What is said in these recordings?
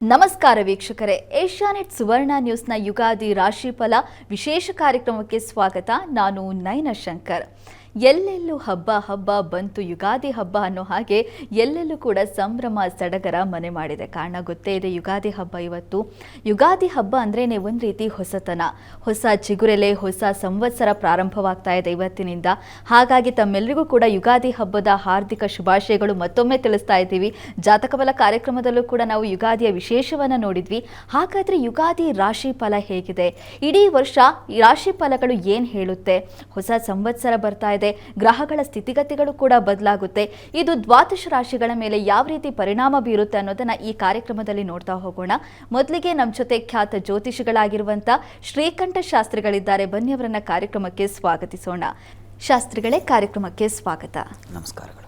ನಮಸ್ಕಾರ ವೀಕ್ಷಕರೇ, ಏಷ್ಯಾನೆಟ್ ಸುವರ್ಣ ನ್ಯೂಸ್ನ ಯುಗಾದಿ ರಾಶಿಫಲ ವಿಶೇಷ ಕಾರ್ಯಕ್ರಮಕ್ಕೆ ಸ್ವಾಗತ. ನಾನು ನಯನ ಶಂಕರ್. ಎಲ್ಲೆಲ್ಲೂ ಹಬ್ಬ ಹಬ್ಬ ಬಂತು, ಯುಗಾದಿ ಹಬ್ಬ ಅನ್ನೋ ಹಾಗೆ ಎಲ್ಲೆಲ್ಲೂ ಕೂಡ ಸಂಭ್ರಮ ಸಡಗರ ಮನೆ ಮಾಡಿದೆ. ಕಾರಣ ಗೊತ್ತೇ ಇದೆ, ಯುಗಾದಿ ಹಬ್ಬ ಇವತ್ತು. ಯುಗಾದಿ ಹಬ್ಬ ಅಂದ್ರೇನೆ ಒಂದು ರೀತಿ ಹೊಸತನ, ಹೊಸ ಚಿಗುರೆಲೆ, ಹೊಸ ಸಂವತ್ಸರ ಪ್ರಾರಂಭವಾಗ್ತಾ ಇದೆ ಇವತ್ತಿನಿಂದ. ಹಾಗಾಗಿ ತಮ್ಮೆಲ್ಲರಿಗೂ ಕೂಡ ಯುಗಾದಿ ಹಬ್ಬದ ಹಾರ್ದಿಕ ಶುಭಾಶಯಗಳು ಮತ್ತೊಮ್ಮೆ ತಿಳಿಸ್ತಾ ಇದ್ದೀವಿ. ಜಾತಕಬಲ ಕಾರ್ಯಕ್ರಮದಲ್ಲೂ ಕೂಡ ನಾವು ಯುಗಾದಿಯ ವಿಶೇಷವನ್ನು ನೋಡಿದ್ವಿ. ಹಾಗಾದ್ರೆ ಯುಗಾದಿ ರಾಶಿ ಫಲ ಹೇಗಿದೆ, ಇಡೀ ವರ್ಷ ಈ ರಾಶಿ ಫಲಗಳು ಏನು ಹೇಳುತ್ತೆ, ಹೊಸ ಸಂವತ್ಸರ ಬರ್ತಾ ಇದೆ, ಗ್ರಹಗಳ ಸ್ಥಿತಿಗತಿಗಳು ಕೂಡ ಬದಲಾಗುತ್ತೆ, ಇದು ದ್ವಾದಶ ರಾಶಿಗಳ ಮೇಲೆ ಯಾವ ರೀತಿ ಪರಿಣಾಮ ಬೀರುತ್ತೆ ಅನ್ನೋದನ್ನ ಈ ಕಾರ್ಯಕ್ರಮದಲ್ಲಿ ನೋಡ್ತಾ ಹೋಗೋಣ. ಮೊದಲಿಗೆ ನಮ್ಮ ಜೊತೆ ಖ್ಯಾತ ಜ್ಯೋತಿಷಿಗಳಾಗಿರುವಂತ ಶ್ರೀಕಂಠ ಶಾಸ್ತ್ರಿಗಳಿದ್ದಾರೆ. ಬನ್ನಿ ಅವರನ್ನ ಕಾರ್ಯಕ್ರಮಕ್ಕೆ ಸ್ವಾಗತಿಸೋಣ. ಶಾಸ್ತ್ರಿಗಳೇ, ಕಾರ್ಯಕ್ರಮಕ್ಕೆ ಸ್ವಾಗತ. ನಮಸ್ಕಾರಗಳು.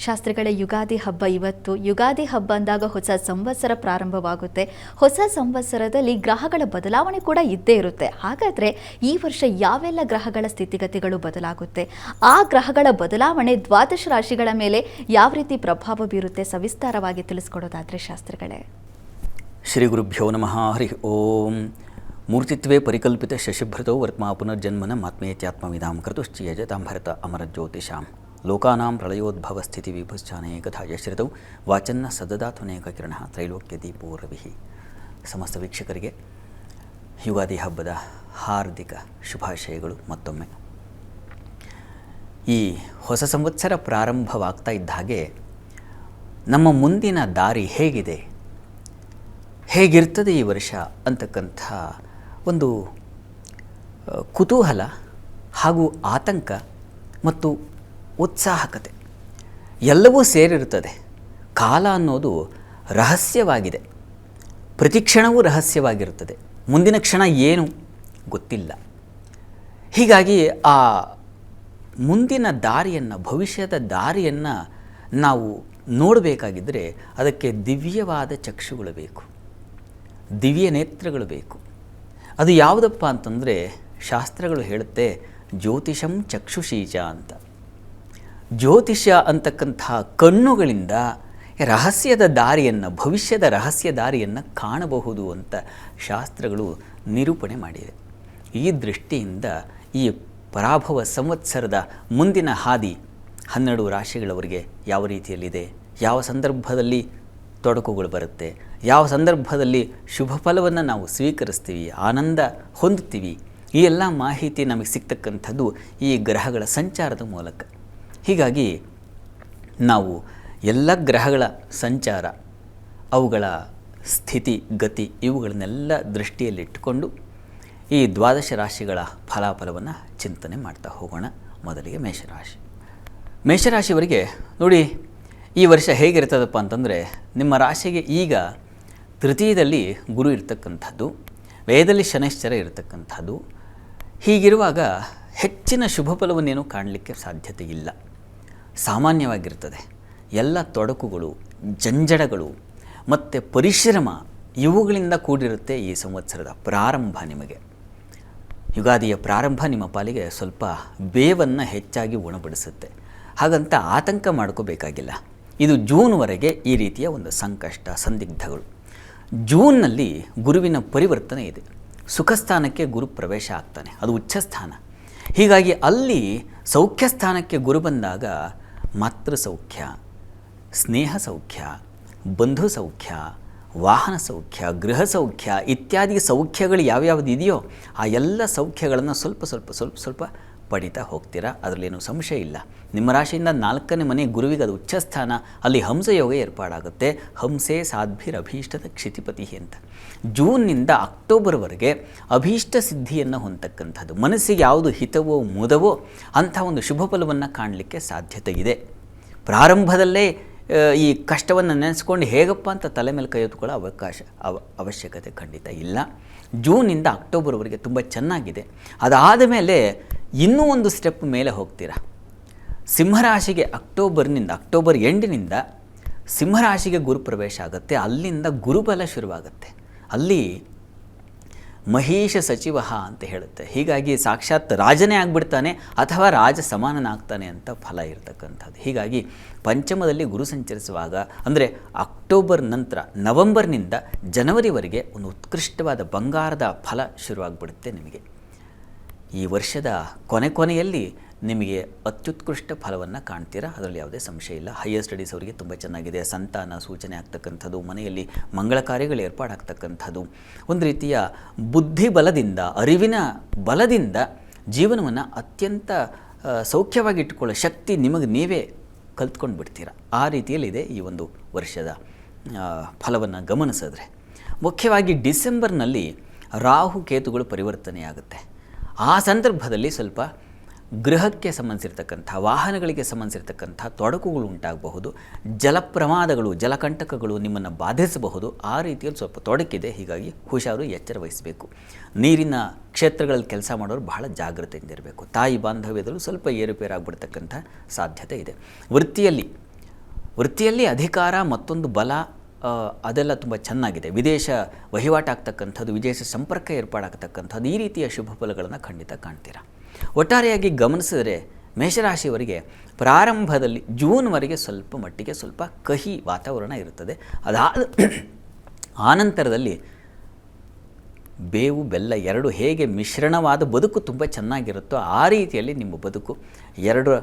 ಶಾಸ್ತ್ರಿಗಳೇ, ಯುಗಾದಿ ಹಬ್ಬ ಇವತ್ತು. ಯುಗಾದಿ ಹಬ್ಬ ಅಂದಾಗ ಹೊಸ ಸಂವತ್ಸರ ಪ್ರಾರಂಭವಾಗುತ್ತೆ. ಹೊಸ ಸಂವತ್ಸರದಲ್ಲಿ ಗ್ರಹಗಳ ಬದಲಾವಣೆ ಕೂಡ ಇದ್ದೇ ಇರುತ್ತೆ. ಹಾಗಾದರೆ ಈ ವರ್ಷ ಯಾವೆಲ್ಲ ಗ್ರಹಗಳ ಸ್ಥಿತಿಗತಿಗಳು ಬದಲಾಗುತ್ತೆ, ಆ ಗ್ರಹಗಳ ಬದಲಾವಣೆ ದ್ವಾದಶ ರಾಶಿಗಳ ಮೇಲೆ ಯಾವ ರೀತಿ ಪ್ರಭಾವ ಬೀರುತ್ತೆ, ಸವಿಸ್ತಾರವಾಗಿ ತಿಳಿಸ್ಕೊಡೋದಾದರೆ ಶಾಸ್ತ್ರಿಗಳೇ. ಶ್ರೀ ಗುರುಭ್ಯೋ ನಮಃ. ಹರಿ ಓಂ. ಮೂರ್ತಿತ್ವೇ ಪರಿಕಲ್ಪಿತ ಶಶಿಭೃತೋ ವರ್ತ್ಮಾ ಪುನರ್ಜನ್ಮನ ಮಾತ್ಮೇತ್ಯಾತ್ಮವಿದಾಂ ಕೃತುಶ್ಚಿಯಜತಾಂ ಭರತ ಅಮರಜ್ಯೋತಿಷಾಂ ಲೋಕಾನಾಂ ಪ್ರಳಯೋದ್ಭವ ಸ್ಥಿತಿ ವಿಭುಶ್ಚಾನೇಕಥಾ ಯಶ್ರಿತೌ ವಾಚನ್ನ ಸದದಾತ್ವನೇಕ ಕಿರಣ ತ್ರೈಲೋಕ್ಯ ದೀಪೋ ರವಿಃ. ಸಮಸ್ತ ವೀಕ್ಷಕರಿಗೆ ಯುಗಾದಿ ಹಬ್ಬದ ಹಾರ್ದಿಕ ಶುಭಾಶಯಗಳು ಮತ್ತೊಮ್ಮೆ. ಈ ಹೊಸ ಸಂವತ್ಸರ ಪ್ರಾರಂಭವಾಗ್ತಾ ಇದ್ದ ಹಾಗೆ ನಮ್ಮ ಮುಂದಿನ ದಾರಿ ಹೇಗಿದೆ, ಹೇಗಿರ್ತದೆ ಈ ವರ್ಷ ಅಂತಕ್ಕಂಥ ಒಂದು ಕುತೂಹಲ ಹಾಗೂ ಆತಂಕ ಮತ್ತು ಉತ್ಸಾಹಕತೆ ಎಲ್ಲವೂ ಸೇರಿರುತ್ತದೆ. ಕಾಲ ಅನ್ನೋದು ರಹಸ್ಯವಾಗಿದೆ, ಪ್ರತಿ ಕ್ಷಣವೂ ರಹಸ್ಯವಾಗಿರುತ್ತದೆ. ಮುಂದಿನ ಕ್ಷಣ ಏನು ಗೊತ್ತಿಲ್ಲ. ಹೀಗಾಗಿ ಆ ಮುಂದಿನ ದಾರಿಯನ್ನು, ಭವಿಷ್ಯದ ದಾರಿಯನ್ನು ನಾವು ನೋಡಬೇಕಾಗಿದ್ದರೆ ಅದಕ್ಕೆ ದಿವ್ಯವಾದ ಚಕ್ಷುಗಳು ಬೇಕು, ದಿವ್ಯ ನೇತ್ರಗಳು ಬೇಕು. ಅದು ಯಾವುದಪ್ಪ ಅಂತಂದರೆ, ಶಾಸ್ತ್ರಗಳು ಹೇಳುತ್ತೆ ಜ್ಯೋತಿಷಂ ಚಕ್ಷುಷೀಚ ಅಂತ. ಜ್ಯೋತಿಷ್ಯ ಅಂತಕ್ಕಂಥ ಕಣ್ಣುಗಳಿಂದ ರಹಸ್ಯದ ದಾರಿಯನ್ನು, ಭವಿಷ್ಯದ ರಹಸ್ಯ ದಾರಿಯನ್ನು ಕಾಣಬಹುದು ಅಂತ ಶಾಸ್ತ್ರಗಳು ನಿರೂಪಣೆ ಮಾಡಿವೆ. ಈ ದೃಷ್ಟಿಯಿಂದ ಈ ಪರಾಭವ ಸಂವತ್ಸರದ ಮುಂದಿನ ಹಾದಿ 12 ರಾಶಿಗಳವರಿಗೆ ಯಾವ ರೀತಿಯಲ್ಲಿದೆ, ಯಾವ ಸಂದರ್ಭದಲ್ಲಿ ತೊಡಕುಗಳು ಬರುತ್ತೆ, ಯಾವ ಸಂದರ್ಭದಲ್ಲಿ ಶುಭ ಫಲವನ್ನು ನಾವು ಸ್ವೀಕರಿಸ್ತೀವಿ, ಆನಂದ ಹೊಂದುತ್ತೀವಿ, ಈ ಎಲ್ಲ ಮಾಹಿತಿ ನಮಗೆ ಸಿಗ್ತಕ್ಕಂಥದ್ದು ಈ ಗ್ರಹಗಳ ಸಂಚಾರದ ಮೂಲಕ. ಹೀಗಾಗಿ ನಾವು ಎಲ್ಲ ಗ್ರಹಗಳ ಸಂಚಾರ, ಅವುಗಳ ಸ್ಥಿತಿ ಗತಿ ಇವುಗಳನ್ನೆಲ್ಲ ದೃಷ್ಟಿಯಲ್ಲಿಟ್ಟುಕೊಂಡು ಈ ದ್ವಾದಶ ರಾಶಿಗಳ ಫಲಾಫಲವನ್ನು ಚಿಂತನೆ ಮಾಡ್ತಾ ಹೋಗೋಣ. ಮೊದಲಿಗೆ ಮೇಷರಾಶಿ. ಮೇಷರಾಶಿಯವರಿಗೆ ನೋಡಿ, ಈ ವರ್ಷ ಹೇಗಿರ್ತದಪ್ಪ ಅಂತಂದರೆ, ನಿಮ್ಮ ರಾಶಿಗೆ ಈಗ ತೃತೀಯದಲ್ಲಿ ಗುರು ಇರತಕ್ಕಂಥದ್ದು, ವ್ಯಯದಲ್ಲಿ ಶನೈಶ್ಚರ ಇರತಕ್ಕಂಥದ್ದು. ಹೀಗಿರುವಾಗ ಹೆಚ್ಚಿನ ಶುಭ ಫಲವನ್ನೇನು ಕಾಣಲಿಕ್ಕೆ ಸಾಧ್ಯತೆ ಇಲ್ಲ, ಸಾಮಾನ್ಯವಾಗಿರ್ತದೆ. ಎಲ್ಲ ತೊಡಕುಗಳು, ಜಂಜಡಗಳು ಮತ್ತು ಪರಿಶ್ರಮ ಇವುಗಳಿಂದ ಕೂಡಿರುತ್ತೆ ಈ ಸಂವತ್ಸರದ ಪ್ರಾರಂಭ. ನಿಮಗೆ ಯುಗಾದಿಯ ಪ್ರಾರಂಭ ನಿಮ್ಮ ಪಾಲಿಗೆ ಸ್ವಲ್ಪ ಬೇವನ್ನು ಹೆಚ್ಚಾಗಿ ಉಣಬಡಿಸುತ್ತೆ. ಹಾಗಂತ ಆತಂಕ ಮಾಡ್ಕೋಬೇಕಾಗಿಲ್ಲ. ಇದು ಜೂನ್ವರೆಗೆ ಈ ರೀತಿಯ ಒಂದು ಸಂಕಷ್ಟ, ಸಂದಿಗ್ಧಗಳು. ಜೂನ್ನಲ್ಲಿ ಗುರುವಿನ ಪರಿವರ್ತನೆ ಇದೆ. ಸುಖಸ್ಥಾನಕ್ಕೆ ಗುರು ಪ್ರವೇಶ ಆಗ್ತಾನೆ, ಅದು ಉಚ್ಚಸ್ಥಾನ. ಹೀಗಾಗಿ ಅಲ್ಲಿ ಸೌಖ್ಯ ಸ್ಥಾನಕ್ಕೆ ಗುರು ಬಂದಾಗ ಮಾತೃ ಸೌಖ್ಯ, ಸ್ನೇಹ ಸೌಖ್ಯ, ಬಂಧು ಸೌಖ್ಯ, ವಾಹನ ಸೌಖ್ಯ, ಗೃಹ ಸೌಖ್ಯ ಇತ್ಯಾದಿ ಸೌಖ್ಯಗಳು ಯಾವ್ಯಾವುದು ಇದೆಯೋ ಆ ಎಲ್ಲ ಸೌಖ್ಯಗಳನ್ನು ಸ್ವಲ್ಪ ಸ್ವಲ್ಪ ಸ್ವಲ್ಪ ಸ್ವಲ್ಪ ಪಡಿತಾ ಹೋಗ್ತೀರಾ, ಅದರಲ್ಲೇನು ಸಂಶಯ ಇಲ್ಲ. ನಿಮ್ಮ ರಾಶಿಯಿಂದ 4ನೇ ಮನೆ ಗುರುವಿಗೆ ಅದು ಉಚ್ಚಸ್ಥಾನ, ಅಲ್ಲಿ ಹಂಸಯೋಗ ಏರ್ಪಾಡಾಗುತ್ತೆ. ಹಂಸೆ ಸಾಧ್ಭಿರಭೀಷ್ಟದ ಕ್ಷಿತಿಪತಿ ಅಂತ. ಜೂನ್ನಿಂದ ಅಕ್ಟೋಬರ್ವರೆಗೆ ಅಭೀಷ್ಟ ಸಿದ್ಧಿಯನ್ನು ಹೊಂದತಕ್ಕಂಥದ್ದು, ಮನಸ್ಸಿಗೆ ಯಾವುದು ಹಿತವೋ ಮುದವೋ ಅಂಥ ಒಂದು ಶುಭ ಫಲವನ್ನು ಕಾಣಲಿಕ್ಕೆ ಸಾಧ್ಯತೆ ಇದೆ. ಪ್ರಾರಂಭದಲ್ಲೇ ಈ ಕಷ್ಟವನ್ನು ನೆನೆಸ್ಕೊಂಡು ಹೇಗಪ್ಪ ಅಂತ ತಲೆ ಮೇಲೆ ಕೈ ಹೊತ್ಕೊಳ್ಳೋ ಅವಶ್ಯಕತೆ ಖಂಡಿತ ಇಲ್ಲ. ಜೂನಿಂದ ಅಕ್ಟೋಬರ್ವರೆಗೆ ತುಂಬ ಚೆನ್ನಾಗಿದೆ. ಅದಾದ ಮೇಲೆ ಇನ್ನೂ ಒಂದು ಸ್ಟೆಪ್ ಮೇಲೆ ಹೋಗ್ತೀರಾ. ಸಿಂಹರಾಶಿಗೆ ಅಕ್ಟೋಬರ್ ಎಂಡಿನಿಂದ ಸಿಂಹರಾಶಿಗೆ ಗುರು ಪ್ರವೇಶ ಆಗುತ್ತೆ. ಅಲ್ಲಿಂದ ಗುರುಬಲ ಶುರುವಾಗುತ್ತೆ. ಅಲ್ಲಿ ಮಹೇಶ ಸಚಿವ ಅಂತ ಹೇಳುತ್ತೆ. ಹೀಗಾಗಿ ಸಾಕ್ಷಾತ್ ರಾಜನೇ ಆಗಿಬಿಡ್ತಾನೆ ಅಥವಾ ರಾಜ ಸಮಾನನಾಗ್ತಾನೆ ಅಂತ ಫಲ ಇರತಕ್ಕಂಥದ್ದು. ಹೀಗಾಗಿ ಪಂಚಮದಲ್ಲಿ ಗುರು ಸಂಚರಿಸುವಾಗ ಅಂದರೆ ಅಕ್ಟೋಬರ್ ನಂತರ ನವೆಂಬರ್ನಿಂದ ಜನವರಿವರೆಗೆ ಒಂದು ಉತ್ಕೃಷ್ಟವಾದ ಬಂಗಾರದ ಫಲ ಶುರುವಾಗ್ಬಿಡುತ್ತೆ ನಿಮಗೆ. ಈ ವರ್ಷದ ಕೊನೆಯಲ್ಲಿ ನಿಮಗೆ ಅತ್ಯುತ್ಕೃಷ್ಟ ಫಲವನ್ನು ಕಾಣ್ತೀರಾ, ಅದರಲ್ಲಿ ಯಾವುದೇ ಸಂಶಯ ಇಲ್ಲ. ಹೈಯರ್ ಸ್ಟಡೀಸ್ ಅವರಿಗೆ ತುಂಬ ಚೆನ್ನಾಗಿದೆ. ಸಂತಾನ ಸೂಚನೆ ಆಗ್ತಕ್ಕಂಥದ್ದು, ಮನೆಯಲ್ಲಿ ಮಂಗಳ ಕಾರ್ಯಗಳು ಏರ್ಪಾಡಾಗ್ತಕ್ಕಂಥದ್ದು, ಒಂದು ರೀತಿಯ ಬುದ್ಧಿ ಬಲದಿಂದ, ಅರಿವಿನ ಬಲದಿಂದ ಜೀವನವನ್ನು ಅತ್ಯಂತ ಸೌಖ್ಯವಾಗಿ ಇಟ್ಟುಕೊಳ್ಳೋ ಶಕ್ತಿ ನಿಮಗೆ ನೀವೇ ಕಲ್ತ್ಕೊಂಡು ಬಿಡ್ತೀರ. ಆ ರೀತಿಯಲ್ಲಿದೆ ಈ ಒಂದು ವರ್ಷದ ಫಲವನ್ನು ಗಮನಿಸಿದ್ರೆ. ಮುಖ್ಯವಾಗಿ ಡಿಸೆಂಬರ್ನಲ್ಲಿ ರಾಹು ಕೇತುಗಳು ಪರಿವರ್ತನೆಯಾಗುತ್ತೆ. ಆ ಸಂದರ್ಭದಲ್ಲಿ ಸ್ವಲ್ಪ ಗೃಹಕ್ಕೆ ಸಂಬಂಧಿಸಿರ್ತಕ್ಕಂಥ, ವಾಹನಗಳಿಗೆ ಸಂಬಂಧಿಸಿರ್ತಕ್ಕಂಥ ತೊಡಕುಗಳು ಉಂಟಾಗಬಹುದು. ಜಲಪ್ರಮಾದಗಳು, ಜಲಕಂಟಕಗಳು ನಿಮ್ಮನ್ನು ಬಾಧಿಸಬಹುದು. ಆ ರೀತಿಯಲ್ಲಿ ಸ್ವಲ್ಪ ತೊಡಕಿದೆ. ಹೀಗಾಗಿ ಹುಷಾರು, ಎಚ್ಚರ ವಹಿಸಬೇಕು. ನೀರಿನ ಕ್ಷೇತ್ರಗಳಲ್ಲಿ ಕೆಲಸ ಮಾಡೋರು ಬಹಳ ಜಾಗೃತೆಯಿಂದ ಇರಬೇಕು. ತಾಯಿ ಬಾಂಧವ್ಯದಲ್ಲೂ ಸ್ವಲ್ಪ ಏರುಪೇರಾಗ್ಬಿಡ್ತಕ್ಕಂಥ ಸಾಧ್ಯತೆ ಇದೆ. ವೃತ್ತಿಯಲ್ಲಿ ಅಧಿಕಾರ, ಮತ್ತೊಂದು ಬಲ, ಅದೆಲ್ಲ ತುಂಬ ಚೆನ್ನಾಗಿದೆ. ವಿದೇಶ ವಹಿವಾಟಾಗ್ತಕ್ಕಂಥದ್ದು, ವಿದೇಶ ಸಂಪರ್ಕ ಏರ್ಪಾಡಾಗ್ತಕ್ಕಂಥದ್ದು, ಈ ರೀತಿಯ ಶುಭ ಫಲಗಳನ್ನು ಖಂಡಿತ ಕಾಣ್ತೀರಾ. ಒಟ್ಟಾರೆಯಾಗಿ ಗಮನಿಸಿದರೆ ಮೇಷರಾಶಿಯವರಿಗೆ ಪ್ರಾರಂಭದಲ್ಲಿ ಜೂನ್ವರೆಗೆ ಸ್ವಲ್ಪ ಮಟ್ಟಿಗೆ ಸ್ವಲ್ಪ ಕಹಿ ವಾತಾವರಣ ಇರುತ್ತದೆ. ಆನಂತರದಲ್ಲಿ ಬೇವು ಬೆಲ್ಲ ಎರಡು ಹೇಗೆ ಮಿಶ್ರಣವಾದ ಬದುಕು ತುಂಬ ಚೆನ್ನಾಗಿರುತ್ತೋ ಆ ರೀತಿಯಲ್ಲಿ ನಿಮ್ಮ ಬದುಕು ಎರಡು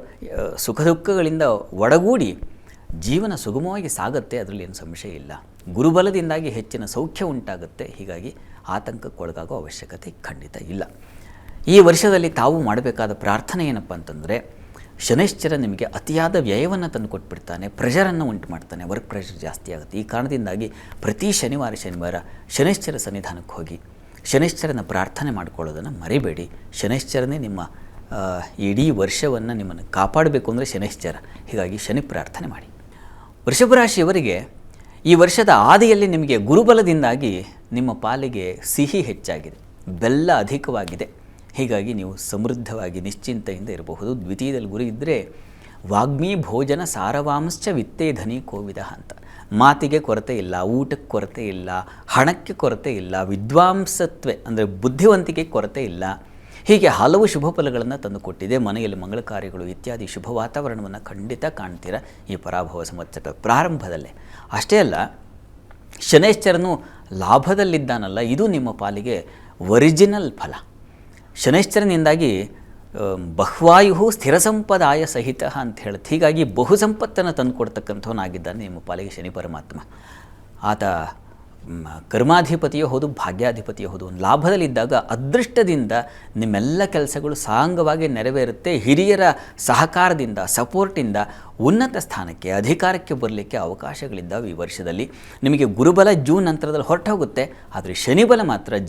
ಸುಖ ದುಃಖಗಳಿಂದ ಒಡಗೂಡಿ ಜೀವನ ಸುಗಮವಾಗಿ ಸಾಗುತ್ತೆ. ಅದರಲ್ಲಿ ಏನು ಸಂಶಯ ಇಲ್ಲ. ಗುರುಬಲದಿಂದಾಗಿ ಹೆಚ್ಚಿನ ಸೌಖ್ಯ ಉಂಟಾಗುತ್ತೆ. ಹೀಗಾಗಿ ಆತಂಕಕ್ಕೊಳಗಾಗೋ ಅವಶ್ಯಕತೆ ಖಂಡಿತ ಇಲ್ಲ. ಈ ವರ್ಷದಲ್ಲಿ ತಾವು ಮಾಡಬೇಕಾದ ಪ್ರಾರ್ಥನೆ ಏನಪ್ಪ ಅಂತಂದರೆ, ಶನೈಶ್ಚರ ನಿಮಗೆ ಅತಿಯಾದ ವ್ಯಯವನ್ನು ತಂದು ಕೊಟ್ಬಿಡ್ತಾನೆ, ಪ್ರೆಷರನ್ನು ಉಂಟು ಮಾಡ್ತಾನೆ, ವರ್ಕ್ ಪ್ರೆಷರ್ ಜಾಸ್ತಿ ಆಗುತ್ತೆ. ಈ ಕಾರಣದಿಂದಾಗಿ ಪ್ರತಿ ಶನಿವಾರ ಶನೈಶ್ಚರ ಸನ್ನಿಧಾನಕ್ಕೆ ಹೋಗಿ ಶನೈಶ್ಚರನ ಪ್ರಾರ್ಥನೆ ಮಾಡ್ಕೊಳ್ಳೋದನ್ನು ಮರಿಬೇಡಿ. ಶನೈಶ್ಚರನೇ ನಿಮ್ಮ ಇಡೀ ವರ್ಷವನ್ನು ನಿಮ್ಮನ್ನು ಕಾಪಾಡಬೇಕು ಅಂದರೆ ಶನೈಶ್ಚರ. ಹೀಗಾಗಿ ಶನಿ ಪ್ರಾರ್ಥನೆ ಮಾಡಿ. ವೃಷಭ ರಾಶಿಯವರಿಗೆ ಈ ವರ್ಷದ ಆದಿಯಲ್ಲಿ ನಿಮಗೆ ಗುರುಬಲದಿಂದಾಗಿ ನಿಮ್ಮ ಪಾಲಿಗೆ ಸಿಹಿ ಹೆಚ್ಚಾಗಿದೆ, ಬೆಲ್ಲ ಅಧಿಕವಾಗಿದೆ. ಹೀಗಾಗಿ ನೀವು ಸಮೃದ್ಧವಾಗಿ ನಿಶ್ಚಿಂತೆಯಿಂದ ಇರಬಹುದು. ದ್ವಿತೀಯದಲ್ಲಿ ಗುರು ಇದ್ದರೆ ವಾಗ್ಮಿ ಭೋಜನ ಸಾರವಾಂಶ್ಚ ವಿತ್ತೇ ಧನಿ ಕೋವಿದ ಅಂತ. ಮಾತಿಗೆ ಕೊರತೆ ಇಲ್ಲ, ಊಟಕ್ಕೆ ಕೊರತೆ ಇಲ್ಲ, ಹಣಕ್ಕೆ ಕೊರತೆ ಇಲ್ಲ, ವಿದ್ವಾಂಸತ್ವ ಅಂದರೆ ಬುದ್ಧಿವಂತಿಕೆ ಕೊರತೆ ಇಲ್ಲ. ಹೀಗೆ ಹಲವು ಶುಭ ಫಲಗಳನ್ನು ತಂದುಕೊಟ್ಟಿದೆ. ಮನೆಯಲ್ಲಿ ಮಂಗಳ ಕಾರ್ಯಗಳು ಇತ್ಯಾದಿ ಶುಭ ವಾತಾವರಣವನ್ನು ಖಂಡಿತ ಕಾಣ್ತೀರ ಈ ಪರಾಭವ ಸಂವತ್ಸರದ ಪ್ರಾರಂಭದಲ್ಲೇ. ಅಷ್ಟೇ ಅಲ್ಲ, ಶನೈಶ್ಚರನು ಲಾಭದಲ್ಲಿದ್ದಾನಲ್ಲ, ಇದು ನಿಮ್ಮ ಪಾಲಿಗೆ ಒರಿಜಿನಲ್ ಫಲ. ಶನೈಶ್ಚರನಿಂದಾಗಿ ಬಹ್ವಾಯು ಸ್ಥಿರ ಸಂಪದಾಯ ಸಹಿತ ಅಂತ ಹೇಳುತ್ತೆ. ಹೀಗಾಗಿ ಬಹು ಸಂಪತ್ತನ್ನು ತಂದುಕೊಡ್ತಕ್ಕಂಥವನಾಗಿದ್ದಾನೆ ನಿಮ್ಮ ಪಾಲಿಗೆ ಶನಿ ಪರಮಾತ್ಮ. ಆತ ಕರ್ಮಾಧಿಪತಿಯೋ ಹೌದು, ಭಾಗ್ಯಾಧಿಪತಿಯೋ ಹೌದು. ಲಾಭದಲ್ಲಿದ್ದಾಗ ಅದೃಷ್ಟದಿಂದ ನಿಮ್ಮೆಲ್ಲ ಕೆಲಸಗಳು ಸಾಂಗವಾಗಿ ನೆರವೇರುತ್ತೆ. ಹಿರಿಯರ ಸಹಕಾರದಿಂದ, ಸಪೋರ್ಟಿಂದ ಉನ್ನತ ಸ್ಥಾನಕ್ಕೆ, ಅಧಿಕಾರಕ್ಕೆ ಬರಲಿಕ್ಕೆ ಅವಕಾಶಗಳಿದ್ದಾವೆ ಈ ವರ್ಷದಲ್ಲಿ. ನಿಮಗೆ ಗುರುಬಲ ಜೂನ್ ನಂತರದಲ್ಲಿ ಹೊರಟೋಗುತ್ತೆ, ಆದರೆ ಶನಿಬಲ ಮಾತ್ರ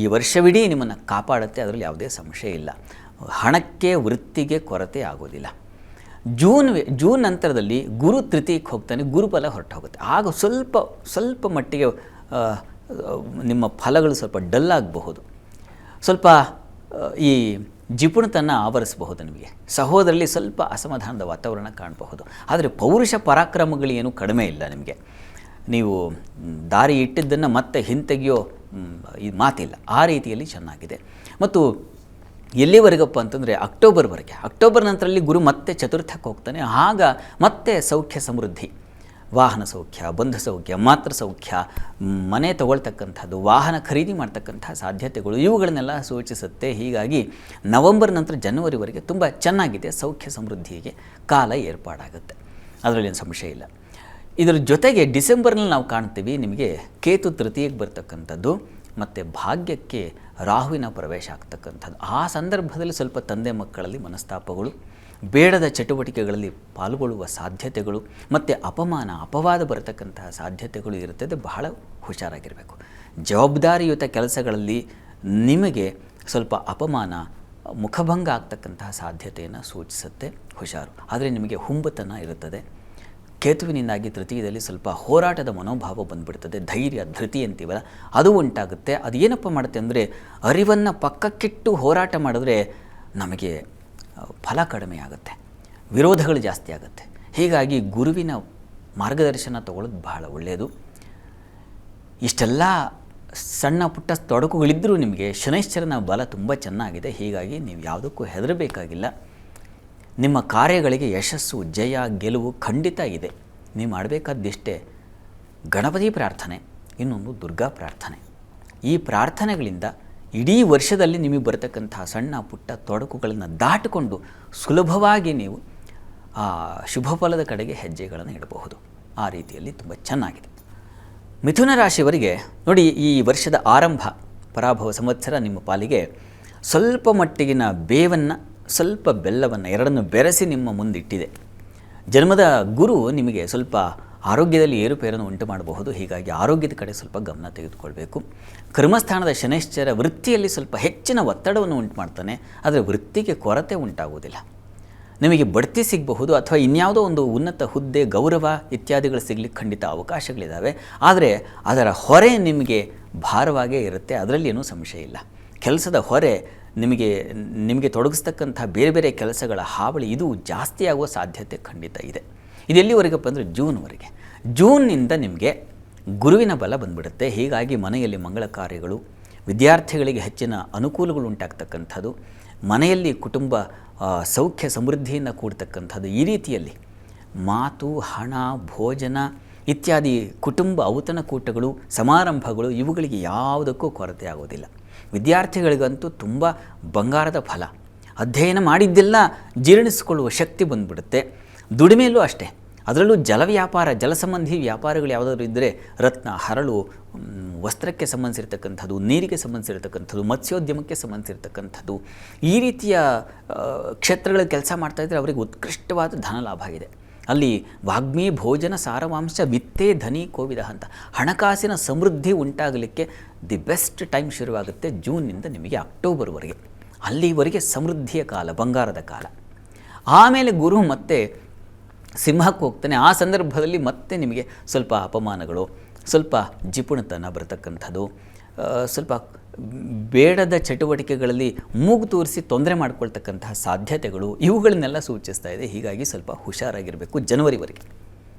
ಈ ವರ್ಷವಿಡೀ ನಿಮ್ಮನ್ನು ಕಾಪಾಡುತ್ತೆ. ಅದರಲ್ಲಿ ಯಾವುದೇ ಸಂಶಯ ಇಲ್ಲ. ಹಣಕ್ಕೆ, ವೃತ್ತಿಗೆ ಕೊರತೆ ಆಗೋದಿಲ್ಲ. ಜೂನ್ ನಂತರದಲ್ಲಿ ಗುರು ತೃತೀಯಕ್ಕೆ ಹೋಗ್ತಾನೆ, ಗುರುಬಲ ಹೊರಟೋಗುತ್ತೆ. ಆಗ ಸ್ವಲ್ಪ ಮಟ್ಟಿಗೆ ನಿಮ್ಮ ಫಲಗಳು ಸ್ವಲ್ಪ ಡಲ್ ಆಗಬಹುದು. ಸ್ವಲ್ಪ ಈ ಜಿಪುಣತನ ಆವರಿಸಬಹುದು. ನಿಮಗೆ ಸಹೋದರಲ್ಲಿ ಸ್ವಲ್ಪ ಅಸಮಾಧಾನದ ವಾತಾವರಣ ಕಾಣಬಹುದು. ಆದರೆ ಪೌರುಷ ಪರಾಕ್ರಮಗಳೇನು ಕಡಿಮೆ ಇಲ್ಲ ನಿಮಗೆ. ನೀವು ದಾರಿ ಇಟ್ಟಿದ್ದನ್ನು ಮತ್ತೆ ಹಿಂತೆಗೆಯೋ ಈ ಮಾತಿಲ್ಲ. ಆ ರೀತಿಯಲ್ಲಿ ಚೆನ್ನಾಗಿದೆ. ಮತ್ತು ಎಲ್ಲಿವರೆಗಪ್ಪ ಅಂತಂದರೆ ಅಕ್ಟೋಬರ್ ನಂತರದಲ್ಲಿ ಗುರು ಮತ್ತೆ ಚತುರ್ಥಕ್ಕೆ ಹೋಗ್ತಾನೆ. ಆಗ ಮತ್ತೆ ಸೌಖ್ಯ ಸಮೃದ್ಧಿ, ವಾಹನ ಸೌಖ್ಯ, ಬಂಧು ಸೌಖ್ಯ, ಮಾತೃ ಸೌಖ್ಯ, ಮನೆ ತಗೊಳ್ತಕ್ಕಂಥದ್ದು, ವಾಹನ ಖರೀದಿ ಮಾಡ್ತಕ್ಕಂಥ ಸಾಧ್ಯತೆಗಳು ಇವುಗಳನ್ನೆಲ್ಲ ಸೂಚಿಸುತ್ತೆ. ಹೀಗಾಗಿ ನವೆಂಬರ್ ನಂತರ ಜನವರಿವರೆಗೆ ತುಂಬ ಚೆನ್ನಾಗಿದೆ. ಸೌಖ್ಯ ಸಮೃದ್ಧಿಗೆ ಕಾಲ ಏರ್ಪಾಡಾಗುತ್ತೆ, ಅದರಲ್ಲಿ ಏನು ಸಂಶಯ ಇಲ್ಲ. ಇದರ ಜೊತೆಗೆ ಡಿಸೆಂಬರ್ನಲ್ಲಿ ನಾವು ಕಾಣ್ತೀವಿ ನಿಮಗೆ ಕೇತು ತೃತೀಯಕ್ಕೆ ಬರ್ತಕ್ಕಂಥದ್ದು ಮತ್ತು ಭಾಗ್ಯಕ್ಕೆ ರಾಹುವಿನ ಪ್ರವೇಶ ಆಗ್ತಕ್ಕಂಥದ್ದು. ಆ ಸಂದರ್ಭದಲ್ಲಿ ಸ್ವಲ್ಪ ತಂದೆ ಮಕ್ಕಳಲ್ಲಿ ಮನಸ್ತಾಪಗಳು, ಬೇಡದ ಚಟುವಟಿಕೆಗಳಲ್ಲಿ ಪಾಲ್ಗೊಳ್ಳುವ ಸಾಧ್ಯತೆಗಳು ಮತ್ತು ಅಪವಾದ ಬರತಕ್ಕಂತಹ ಸಾಧ್ಯತೆಗಳು ಇರುತ್ತದೆ. ಬಹಳ ಹುಷಾರಾಗಿರಬೇಕು. ಜವಾಬ್ದಾರಿಯುತ ಕೆಲಸಗಳಲ್ಲಿ ನಿಮಗೆ ಸ್ವಲ್ಪ ಅಪಮಾನ, ಮುಖಭಂಗ ಆಗ್ತಕ್ಕಂತಹ ಸಾಧ್ಯತೆಯನ್ನು ಸೂಚಿಸುತ್ತೆ. ಹುಷಾರು. ಆದರೆ ನಿಮಗೆ ಹುಂಬತನ ಇರುತ್ತದೆ. ಕೇತುವಿನಿಂದಾಗಿ ತೃತೀಯದಲ್ಲಿ ಸ್ವಲ್ಪ ಹೋರಾಟದ ಮನೋಭಾವ ಬಂದುಬಿಡ್ತದೆ. ಧೈರ್ಯ, ಧೃತಿ ಅಂತೀವಲ್ಲ, ಅದು ಉಂಟಾಗುತ್ತೆ. ಅದು ಏನಪ್ಪ ಮಾಡುತ್ತೆ ಅಂದರೆ, ಅರಿವನ್ನು ಪಕ್ಕಕ್ಕಿಟ್ಟು ಹೋರಾಟ ಮಾಡಿದ್ರೆ ನಮಗೆ ಫಲ ಕಡಿಮೆ ಆಗುತ್ತೆ, ವಿರೋಧಗಳು ಜಾಸ್ತಿ ಆಗುತ್ತೆ. ಹೀಗಾಗಿ ಗುರುವಿನ ಮಾರ್ಗದರ್ಶನ ತಗೊಳ್ಳೋದು ಬಹಳ ಒಳ್ಳೆಯದು. ಇಷ್ಟೆಲ್ಲ ಸಣ್ಣ ಪುಟ್ಟ ತೊಡಕುಗಳಿದ್ದರೂ ನಿಮಗೆ ಶನೈಶ್ಚರನ ಬಲ ತುಂಬ ಚೆನ್ನಾಗಿದೆ. ಹೀಗಾಗಿ ನೀವು ಯಾವುದಕ್ಕೂ ಹೆದರಬೇಕಾಗಿಲ್ಲ. ನಿಮ್ಮ ಕಾರ್ಯಗಳಿಗೆ ಯಶಸ್ಸು, ಜಯ, ಗೆಲುವು ಖಂಡಿತ ಇದೆ. ನೀವು ಮಾಡಬೇಕಾದಿಷ್ಟೇ ಗಣಪತಿ ಪ್ರಾರ್ಥನೆ, ಇನ್ನೊಂದು ದುರ್ಗಾ ಪ್ರಾರ್ಥನೆ. ಈ ಪ್ರಾರ್ಥನೆಗಳಿಂದ ಇಡೀ ವರ್ಷದಲ್ಲಿ ನಿಮಗೆ ಬರತಕ್ಕಂತಹ ಸಣ್ಣ ಪುಟ್ಟ ತೊಡಕುಗಳನ್ನು ದಾಟಿಕೊಂಡು ಸುಲಭವಾಗಿ ನೀವು ಆ ಶುಭ ಫಲದ ಕಡೆಗೆ ಹೆಜ್ಜೆಗಳನ್ನು ಇಡಬಹುದು. ಆ ರೀತಿಯಲ್ಲಿ ತುಂಬ ಚೆನ್ನಾಗಿದೆ. ಮಿಥುನ ರಾಶಿಯವರಿಗೆ ನೋಡಿ, ಈ ವರ್ಷದ ಆರಂಭ ಪರಾಭವ ಸಂವತ್ಸರ ನಿಮ್ಮ ಪಾಲಿಗೆ ಸ್ವಲ್ಪ ಮಟ್ಟಿಗಿನ ಬೇವನ್ನು, ಸ್ವಲ್ಪ ಬೆಲ್ಲವನ್ನು ಎರಡನ್ನು ಬೆರೆಸಿ ನಿಮ್ಮ ಮುಂದಿಟ್ಟಿದೆ. ಜನ್ಮದ ಗುರು ನಿಮಗೆ ಸ್ವಲ್ಪ ಆರೋಗ್ಯದಲ್ಲಿ ಏರುಪೇರನ್ನು ಉಂಟು ಮಾಡಬಹುದು. ಹೀಗಾಗಿ ಆರೋಗ್ಯದ ಕಡೆ ಸ್ವಲ್ಪ ಗಮನ ತೆಗೆದುಕೊಳ್ಬೇಕು. ಕರ್ಮಸ್ಥಾನದ ಶನೈಶ್ಚರ ವೃತ್ತಿಯಲ್ಲಿ ಸ್ವಲ್ಪ ಹೆಚ್ಚಿನ ಒತ್ತಡವನ್ನು ಉಂಟು ಮಾಡ್ತಾನೆ. ಆದರೆ ವೃತ್ತಿಗೆ ಕೊರತೆ ಉಂಟಾಗುವುದಿಲ್ಲ. ನಿಮಗೆ ಬಡ್ತಿ ಸಿಗಬಹುದು ಅಥವಾ ಇನ್ಯಾವುದೋ ಒಂದು ಉನ್ನತ ಹುದ್ದೆ, ಗೌರವ ಇತ್ಯಾದಿಗಳು ಸಿಗಲಿಕ್ಕೆ ಖಂಡಿತ ಅವಕಾಶಗಳಿದ್ದಾವೆ. ಆದರೆ ಅದರ ಹೊರೆ ನಿಮಗೆ ಭಾರವಾಗೇ ಇರುತ್ತೆ, ಅದರಲ್ಲಿ ಏನೂ ಸಂಶಯ ಇಲ್ಲ. ಕೆಲಸದ ಹೊರೆ ನಿಮಗೆ ತೊಡಗಿಸ್ತಕ್ಕಂಥ ಬೇರೆ ಬೇರೆ ಕೆಲಸಗಳ ಹಾವಳಿ ಇದು ಜಾಸ್ತಿ ಆಗುವ ಸಾಧ್ಯತೆ ಖಂಡಿತ ಇದೆ. ಇದು ಎಲ್ಲಿವರೆಗಪ್ಪ ಅಂದರೆ ಜೂನ್ವರೆಗೆ. ಜೂನ್ನಿಂದ ನಿಮಗೆ ಗುರುವಿನ ಬಲ ಬಂದುಬಿಡುತ್ತೆ. ಹೀಗಾಗಿ ಮನೆಯಲ್ಲಿ ಮಂಗಳ ಕಾರ್ಯಗಳು, ವಿದ್ಯಾರ್ಥಿಗಳಿಗೆ ಹೆಚ್ಚಿನ ಅನುಕೂಲಗಳು ಉಂಟಾಗ್ತಕ್ಕಂಥದ್ದು, ಮನೆಯಲ್ಲಿ ಕುಟುಂಬ ಸೌಖ್ಯ ಸಮೃದ್ಧಿಯಿಂದ ಕೂಡ್ತಕ್ಕಂಥದ್ದು, ಈ ರೀತಿಯಲ್ಲಿ ಮಾತು, ಹಣ, ಭೋಜನ ಇತ್ಯಾದಿ ಕುಟುಂಬ ಔತಣಕೂಟಗಳು, ಸಮಾರಂಭಗಳು ಇವುಗಳಿಗೆ ಯಾವುದಕ್ಕೂ ಕೊರತೆ ಆಗೋದಿಲ್ಲ. ವಿದ್ಯಾರ್ಥಿಗಳಿಗಂತೂ ತುಂಬ ಬಂಗಾರದ ಫಲ. ಅಧ್ಯಯನ ಮಾಡಿದ್ದೆಲ್ಲ ಜೀರ್ಣಿಸಿಕೊಳ್ಳುವ ಶಕ್ತಿ ಬಂದುಬಿಡುತ್ತೆ. ದುಡಿಮೆಯಲ್ಲೂ ಅಷ್ಟೇ. ಅದರಲ್ಲೂ ಜಲ ವ್ಯಾಪಾರ, ಜಲ ಸಂಬಂಧಿ ವ್ಯಾಪಾರಗಳು ಯಾವುದಾದ್ರೂ ಇದ್ದರೆ ರತ್ನ, ಹರಳು, ವಸ್ತ್ರಕ್ಕೆ ಸಂಬಂಧಿಸಿರ್ತಕ್ಕಂಥದ್ದು, ನೀರಿಗೆ ಸಂಬಂಧಿಸಿರ್ತಕ್ಕಂಥದ್ದು, ಮತ್ಸ್ಯೋದ್ಯಮಕ್ಕೆ ಸಂಬಂಧಿಸಿರ್ತಕ್ಕಂಥದ್ದು, ಈ ರೀತಿಯ ಕ್ಷೇತ್ರಗಳ ಕೆಲಸ ಮಾಡ್ತಾಯಿದ್ರೆ ಅವರಿಗೆ ಉತ್ಕೃಷ್ಟವಾದ ಧನ ಲಾಭ ಇದೆ. ಅಲ್ಲಿ ವಾಗ್ಮಿ ಭೋಜನ ಸಾರವಾಂಶ ವಿತ್ತೇ ಧನಿ ಕೋವಿದ ಅಂತ ಹಣಕಾಸಿನ ಸಮೃದ್ಧಿ ಉಂಟಾಗಲಿಕ್ಕೆ ದಿ ಬೆಸ್ಟ್ ಟೈಮ್ ಶುರುವಾಗುತ್ತೆ ಜೂನ್ನಿಂದ ನಿಮಗೆ ಅಕ್ಟೋಬರ್ವರೆಗೆ. ಅಲ್ಲಿವರೆಗೆ ಸಮೃದ್ಧಿಯ ಕಾಲ, ಬಂಗಾರದ ಕಾಲ. ಆಮೇಲೆ ಗುರು ಮತ್ತೆ ಸಿಂಹಕ್ಕೆ ಹೋಗ್ತಾನೆ. ಆ ಸಂದರ್ಭದಲ್ಲಿ ಮತ್ತೆ ನಿಮಗೆ ಸ್ವಲ್ಪ ಅಪಮಾನಗಳು, ಸ್ವಲ್ಪ ಜಿಪುಣತನ ಬರತಕ್ಕಂಥದ್ದು, ಸ್ವಲ್ಪ ಬೇಡದ ಚಟುವಟಿಕೆಗಳಲ್ಲಿ ಮೂಗು ತೂರಿಸಿ ತೊಂದರೆ ಮಾಡ್ಕೊಳ್ತಕ್ಕಂತಹ ಸಾಧ್ಯತೆಗಳು ಇವುಗಳನ್ನೆಲ್ಲ ಸೂಚಿಸ್ತಾ ಇದೆ. ಹೀಗಾಗಿ ಸ್ವಲ್ಪ ಹುಷಾರಾಗಿರಬೇಕು ಜನವರಿವರೆಗೆ.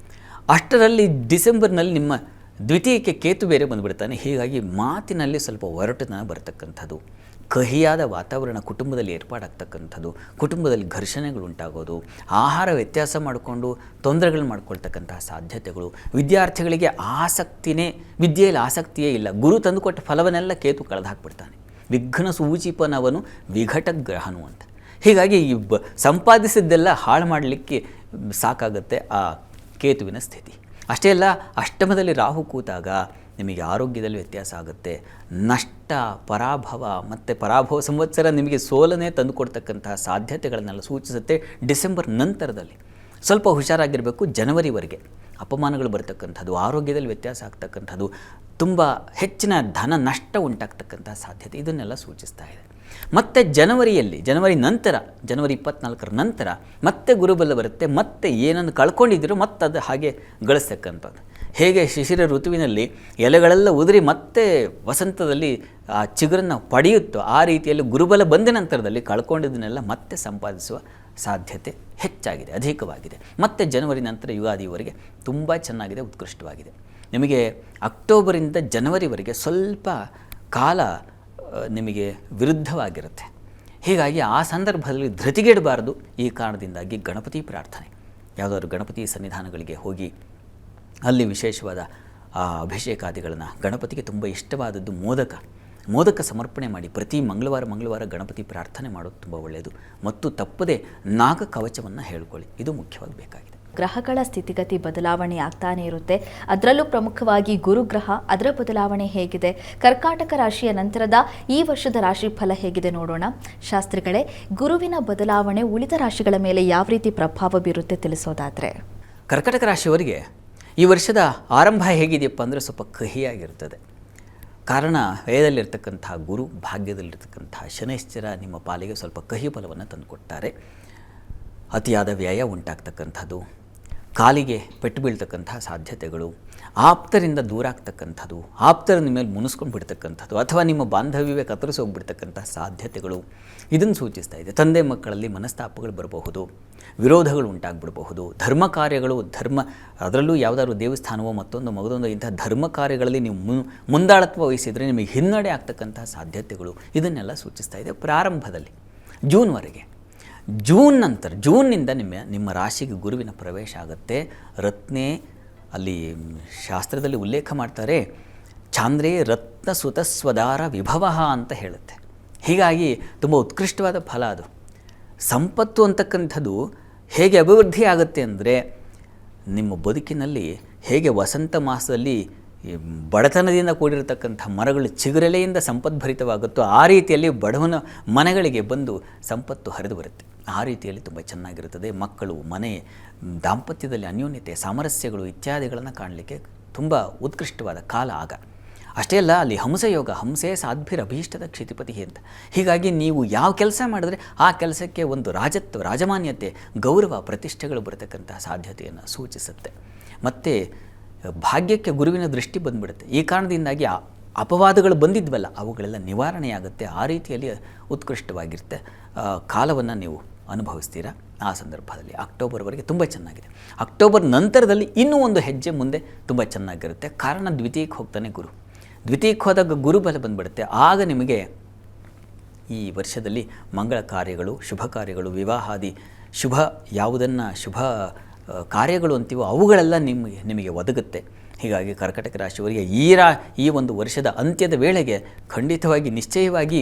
ಅಷ್ಟರಲ್ಲಿ ಡಿಸೆಂಬರ್ನಲ್ಲಿ ನಿಮ್ಮ ದ್ವಿತೀಯಕ್ಕೆ ಕೇತು ಬೇರೆ ಬಂದುಬಿಡ್ತಾನೆ. ಹೀಗಾಗಿ ಮಾತಿನಲ್ಲಿ ಸ್ವಲ್ಪ ಒರಟುತನ ಬರತಕ್ಕಂಥದ್ದು, ಕಹಿಯಾದ ವಾತಾವರಣ ಕುಟುಂಬದಲ್ಲಿ ಏರ್ಪಾಡಾಗ್ತಕ್ಕಂಥದ್ದು, ಕುಟುಂಬದಲ್ಲಿ ಘರ್ಷಣೆಗಳು ಉಂಟಾಗೋದು, ಆಹಾರ ವ್ಯತ್ಯಾಸ ಮಾಡಿಕೊಂಡು ತೊಂದರೆಗಳು ಮಾಡ್ಕೊಳ್ತಕ್ಕಂತಹ ಸಾಧ್ಯತೆಗಳು, ವಿದ್ಯಾರ್ಥಿಗಳಿಗೆ ವಿದ್ಯೆಯಲ್ಲಿ ಆಸಕ್ತಿಯೇ ಇಲ್ಲ. ಗುರು ತಂದುಕೊಟ್ಟ ಫಲವನ್ನೆಲ್ಲ ಕೇತು ಕಳೆದು ಹಾಕ್ಬಿಡ್ತಾನೆ. ವಿಘ್ನ ಸೂಚಿಪನವನು ವಿಘಟ ಗ್ರಹನು ಅಂತ. ಹೀಗಾಗಿ ಸಂಪಾದಿಸಿದ್ದೆಲ್ಲ ಹಾಳು ಮಾಡಲಿಕ್ಕೆ ಸಾಕಾಗುತ್ತೆ ಆ ಕೇತುವಿನ ಸ್ಥಿತಿ. ಅಷ್ಟೇ ಅಲ್ಲ, ಅಷ್ಟಮದಲ್ಲಿ ರಾಹು ಕೂತಾಗ ನಿಮಗೆ ಆರೋಗ್ಯದಲ್ಲಿ ವ್ಯತ್ಯಾಸ ಆಗುತ್ತೆ. ನಷ್ಟ, ಪರಾಭವ ಮತ್ತು ಪರಾಭವ ಸಂವತ್ಸರ ನಿಮಗೆ ಸೋಲನೆ ತಂದುಕೊಡ್ತಕ್ಕಂತಹ ಸಾಧ್ಯತೆಗಳನ್ನೆಲ್ಲ ಸೂಚಿಸುತ್ತೆ. ಡಿಸೆಂಬರ್ ನಂತರದಲ್ಲಿ ಸ್ವಲ್ಪ ಹುಷಾರಾಗಿರಬೇಕು. ಜನವರಿವರೆಗೆ ಅಪಮಾನಗಳು ಬರ್ತಕ್ಕಂಥದ್ದು, ಆರೋಗ್ಯದಲ್ಲಿ ವ್ಯತ್ಯಾಸ ಆಗ್ತಕ್ಕಂಥದ್ದು, ತುಂಬ ಹೆಚ್ಚಿನ ಧನ ನಷ್ಟ ಉಂಟಾಗ್ತಕ್ಕಂಥ ಸಾಧ್ಯತೆ ಇದನ್ನೆಲ್ಲ ಸೂಚಿಸ್ತಾ ಇದೆ. ಮತ್ತು ಜನವರಿ ನಂತರ, ಜನವರಿ 24ರ ನಂತರ ಮತ್ತೆ ಗುರುಬಲ ಬರುತ್ತೆ. ಮತ್ತೆ ಏನನ್ನು ಕಳ್ಕೊಂಡಿದ್ದೀರೋ ಮತ್ತೆ ಅದು ಹಾಗೆ ಗಳಿಸ್ತಕ್ಕಂಥದ್ದು. ಹೇಗೆ ಶಿಶಿರ ಋತುವಿನಲ್ಲಿ ಎಲೆಗಳೆಲ್ಲ ಉದುರಿ ಮತ್ತೆ ವಸಂತದಲ್ಲಿ ಆ ಚಿಗುರನ್ನು ಪಡೆಯುತ್ತೋ ಆ ರೀತಿಯಲ್ಲಿ ಗುರುಬಲ ಬಂದ ನಂತರದಲ್ಲಿ ಕಳ್ಕೊಂಡಿದ್ದನ್ನೆಲ್ಲ ಮತ್ತೆ ಸಂಪಾದಿಸುವ ಸಾಧ್ಯತೆ ಹೆಚ್ಚಾಗಿದೆ, ಅಧಿಕವಾಗಿದೆ. ಮತ್ತು ಜನವರಿ ನಂತರ ಯುಗಾದಿವರೆಗೆ ತುಂಬ ಚೆನ್ನಾಗಿದೆ, ಉತ್ಕೃಷ್ಟವಾಗಿದೆ. ನಿಮಗೆ ಅಕ್ಟೋಬರಿಂದ ಜನವರಿವರೆಗೆ ಸ್ವಲ್ಪ ಕಾಲ ನಿಮಗೆ ವಿರುದ್ಧವಾಗಿರುತ್ತೆ. ಹೀಗಾಗಿ ಆ ಸಂದರ್ಭದಲ್ಲಿ ಧೃತಿಗೆಡಬಾರದು. ಈ ಕಾರಣದಿಂದಾಗಿ ಗಣಪತಿ ಪ್ರಾರ್ಥನೆ, ಯಾವುದಾದ್ರು ಗಣಪತಿ ಸನ್ನಿಧಾನಗಳಿಗೆ ಹೋಗಿ ಅಲ್ಲಿ ವಿಶೇಷವಾದ ಅಭಿಷೇಕಾದಿಗಳನ್ನು, ಗಣಪತಿಗೆ ತುಂಬ ಇಷ್ಟವಾದದ್ದು ಮೋದಕ ಸಮರ್ಪಣೆ ಮಾಡಿ ಪ್ರತಿ ಮಂಗಳವಾರ ಗಣಪತಿ ಪ್ರಾರ್ಥನೆ ಮಾಡೋದು ತುಂಬ ಒಳ್ಳೆಯದು. ಮತ್ತು ತಪ್ಪದೆ ನಾಗ ಕವಚವನ್ನು ಹೇಳ್ಕೊಳ್ಳಿ, ಇದು ಮುಖ್ಯವಾಗಿ ಬೇಕಾಗಿದೆ. ಗ್ರಹಗಳ ಸ್ಥಿತಿಗತಿ ಬದಲಾವಣೆ ಆಗ್ತಾನೆ ಇರುತ್ತೆ. ಅದರಲ್ಲೂ ಪ್ರಮುಖವಾಗಿ ಗುರುಗ್ರಹ, ಅದರ ಬದಲಾವಣೆ ಹೇಗಿದೆ, ಕರ್ಕಾಟಕ ರಾಶಿಯ ನಂತರದ ಈ ವರ್ಷದ ರಾಶಿ ಫಲ ಹೇಗಿದೆ ನೋಡೋಣ. ಶಾಸ್ತ್ರಿಗಳೇ, ಗುರುವಿನ ಬದಲಾವಣೆ ಉಳಿದ ರಾಶಿಗಳ ಮೇಲೆ ಯಾವ ರೀತಿ ಪ್ರಭಾವ ಬೀರುತ್ತೆ ತಿಳಿಸೋದಾದರೆ? ಕರ್ಕಾಟಕ ರಾಶಿಯವರಿಗೆ ಈ ವರ್ಷದ ಆರಂಭ ಹೇಗಿದೆಯಪ್ಪ ಅಂದರೆ ಸ್ವಲ್ಪ ಕಹಿಯಾಗಿರ್ತದೆ. ಕಾರಣ ವ್ಯಯದಲ್ಲಿರ್ತಕ್ಕಂಥ ಗುರು, ಭಾಗ್ಯದಲ್ಲಿರ್ತಕ್ಕಂಥ ಶನೈಶ್ಚರ ನಿಮ್ಮ ಪಾಲಿಗೆ ಸ್ವಲ್ಪ ಕಹಿ ಫಲವನ್ನು ತಂದುಕೊಡ್ತಾರೆ. ಅತಿಯಾದ ವ್ಯಯ ಉಂಟಾಗ್ತಕ್ಕಂಥದ್ದು, ಕಾಲಿಗೆ ಪೆಟ್ಟು ಬೀಳ್ತಕ್ಕಂಥ ಸಾಧ್ಯತೆಗಳು, ಆಪ್ತರಿಂದ ದೂರ ಆಗ್ತಕ್ಕಂಥದ್ದು, ಆಪ್ತರ ನಿಮ್ಮ ಮೇಲೆ ಮುನಿಸ್ಕೊಂಡು ಬಿಡ್ತಕ್ಕಂಥದ್ದು, ಅಥವಾ ನಿಮ್ಮ ಬಾಂಧವ್ಯವೇ ಕತ್ತರಿಸಿ ಹೋಗ್ಬಿಡ್ತಕ್ಕಂಥ ಸಾಧ್ಯತೆಗಳು ಇದನ್ನು ಸೂಚಿಸ್ತಾ ಇದೆ. ತಂದೆ ಮಕ್ಕಳಲ್ಲಿ ಮನಸ್ತಾಪಗಳು ಬರಬಹುದು, ವಿರೋಧಗಳು ಉಂಟಾಗ್ಬಿಡಬಹುದು, ಧರ್ಮ ಕಾರ್ಯಗಳು ಅದರಲ್ಲೂ ಯಾವುದಾದ್ರು ದೇವಸ್ಥಾನವೋ ಮಗದೊಂದು ಇಂಥ ಧರ್ಮ ಕಾರ್ಯಗಳಲ್ಲಿ ನೀವು ಮುಂದಾಳತ್ವ ವಹಿಸಿದರೆ ನಿಮಗೆ ಹಿನ್ನಡೆ ಆಗ್ತಕ್ಕಂಥ ಸಾಧ್ಯತೆಗಳು ಇದನ್ನೆಲ್ಲ ಸೂಚಿಸ್ತಾ ಇದೆ ಪ್ರಾರಂಭದಲ್ಲಿ ಜೂನ್ವರೆಗೆ. ಜೂನ್ನಿಂದ ನಿಮ್ಮ ರಾಶಿಗೆ ಗುರುವಿನ ಪ್ರವೇಶ ಆಗುತ್ತೆ. ರತ್ನೇ ಅಲ್ಲಿ ಶಾಸ್ತ್ರದಲ್ಲಿ ಉಲ್ಲೇಖ ಮಾಡ್ತಾರೆ, ಚಾಂದ್ರೇ ರತ್ನ ಸುತ ಸ್ವದಾರ ವಿಭವ ಅಂತ ಹೇಳುತ್ತೆ. ಹೀಗಾಗಿ ತುಂಬ ಉತ್ಕೃಷ್ಟವಾದ ಫಲ ಅದು. ಸಂಪತ್ತು ಅಂತಕ್ಕಂಥದ್ದು ಹೇಗೆ ಅಭಿವೃದ್ಧಿ ಆಗುತ್ತೆ ಅಂದರೆ, ನಿಮ್ಮ ಬದುಕಿನಲ್ಲಿ ಹೇಗೆ ವಸಂತ ಮಾಸದಲ್ಲಿ ಬಡತನದಿಂದ ಕೂಡಿರತಕ್ಕಂಥ ಮರಗಳು ಚಿಗುರೆಲೆಯಿಂದ ಸಂಪದ್ಭರಿತವಾಗುತ್ತೋ ಆ ರೀತಿಯಲ್ಲಿ ಬಡವನ ಮನೆಗಳಿಗೆ ಬಂದು ಸಂಪತ್ತು ಹರಿದು ಬರುತ್ತೆ. ಆ ರೀತಿಯಲ್ಲಿ ತುಂಬ ಚೆನ್ನಾಗಿರುತ್ತದೆ. ಮಕ್ಕಳು, ಮನೆ, ದಾಂಪತ್ಯದಲ್ಲಿ ಅನ್ಯೋನ್ಯತೆ, ಸಾಮರಸ್ಯಗಳು ಇತ್ಯಾದಿಗಳನ್ನು ಕಾಣಲಿಕ್ಕೆ ತುಂಬ ಉತ್ಕೃಷ್ಟವಾದ ಕಾಲ ಆಗ. ಅಷ್ಟೇ ಅಲ್ಲ, ಅಲ್ಲಿ ಹಂಸಯೋಗ, ಹಂಸೇ ಸಾಧ್ಭಿರಭೀಷ್ಟದ ಕ್ಷಿತಿಪತಿ ಅಂತ. ಹೀಗಾಗಿ ನೀವು ಯಾವ ಕೆಲಸ ಮಾಡಿದ್ರೆ ಆ ಕೆಲಸಕ್ಕೆ ಒಂದು ರಾಜತ್ವ, ರಾಜಮಾನ್ಯತೆ, ಗೌರವ, ಪ್ರತಿಷ್ಠೆಗಳು ಬರತಕ್ಕಂತಹ ಸಾಧ್ಯತೆಯನ್ನು ಸೂಚಿಸುತ್ತೆ. ಮತ್ತು ಭಾಗ್ಯಕ್ಕೆ ಗುರುವಿನ ದೃಷ್ಟಿ ಬಂದುಬಿಡುತ್ತೆ. ಈ ಕಾರಣದಿಂದಾಗಿ ಅಪವಾದಗಳು ಬಂದಿದ್ವಲ್ಲ ಅವುಗಳೆಲ್ಲ ನಿವಾರಣೆಯಾಗುತ್ತೆ. ಆ ರೀತಿಯಲ್ಲಿ ಉತ್ಕೃಷ್ಟವಾಗಿರುತ್ತೆ. ಕಾಲವನ್ನು ನೀವು ಅನುಭವಿಸ್ತೀರಾ. ಆ ಸಂದರ್ಭದಲ್ಲಿ ಅಕ್ಟೋಬರ್ವರೆಗೆ ತುಂಬ ಚೆನ್ನಾಗಿದೆ. ಅಕ್ಟೋಬರ್ ನಂತರದಲ್ಲಿ ಇನ್ನೂ ಒಂದು ಹೆಜ್ಜೆ ಮುಂದೆ ತುಂಬ ಚೆನ್ನಾಗಿರುತ್ತೆ. ಕಾರಣ ದ್ವಿತೀಯಕ್ಕೆ ಹೋಗ್ತಾನೆ ಗುರು. ದ್ವಿತೀಯಕ್ಕೆ ಹೋದಾಗ ಗುರುಬಲ ಬಂದುಬಿಡುತ್ತೆ. ಆಗ ನಿಮಗೆ ಈ ವರ್ಷದಲ್ಲಿ ಮಂಗಳ ಕಾರ್ಯಗಳು, ಶುಭ ಕಾರ್ಯಗಳು, ವಿವಾಹಾದಿ ಶುಭ ಶುಭ ಕಾರ್ಯಗಳು ಅಂತೀವೋ ಅವುಗಳೆಲ್ಲ ನಿಮಗೆ ಒದಗುತ್ತೆ. ಹೀಗಾಗಿ ಕರ್ಕಟಕ ರಾಶಿಯವರಿಗೆ ಈ ಒಂದು ವರ್ಷದ ಅಂತ್ಯದ ವೇಳೆಗೆ ಖಂಡಿತವಾಗಿ ನಿಶ್ಚಯವಾಗಿ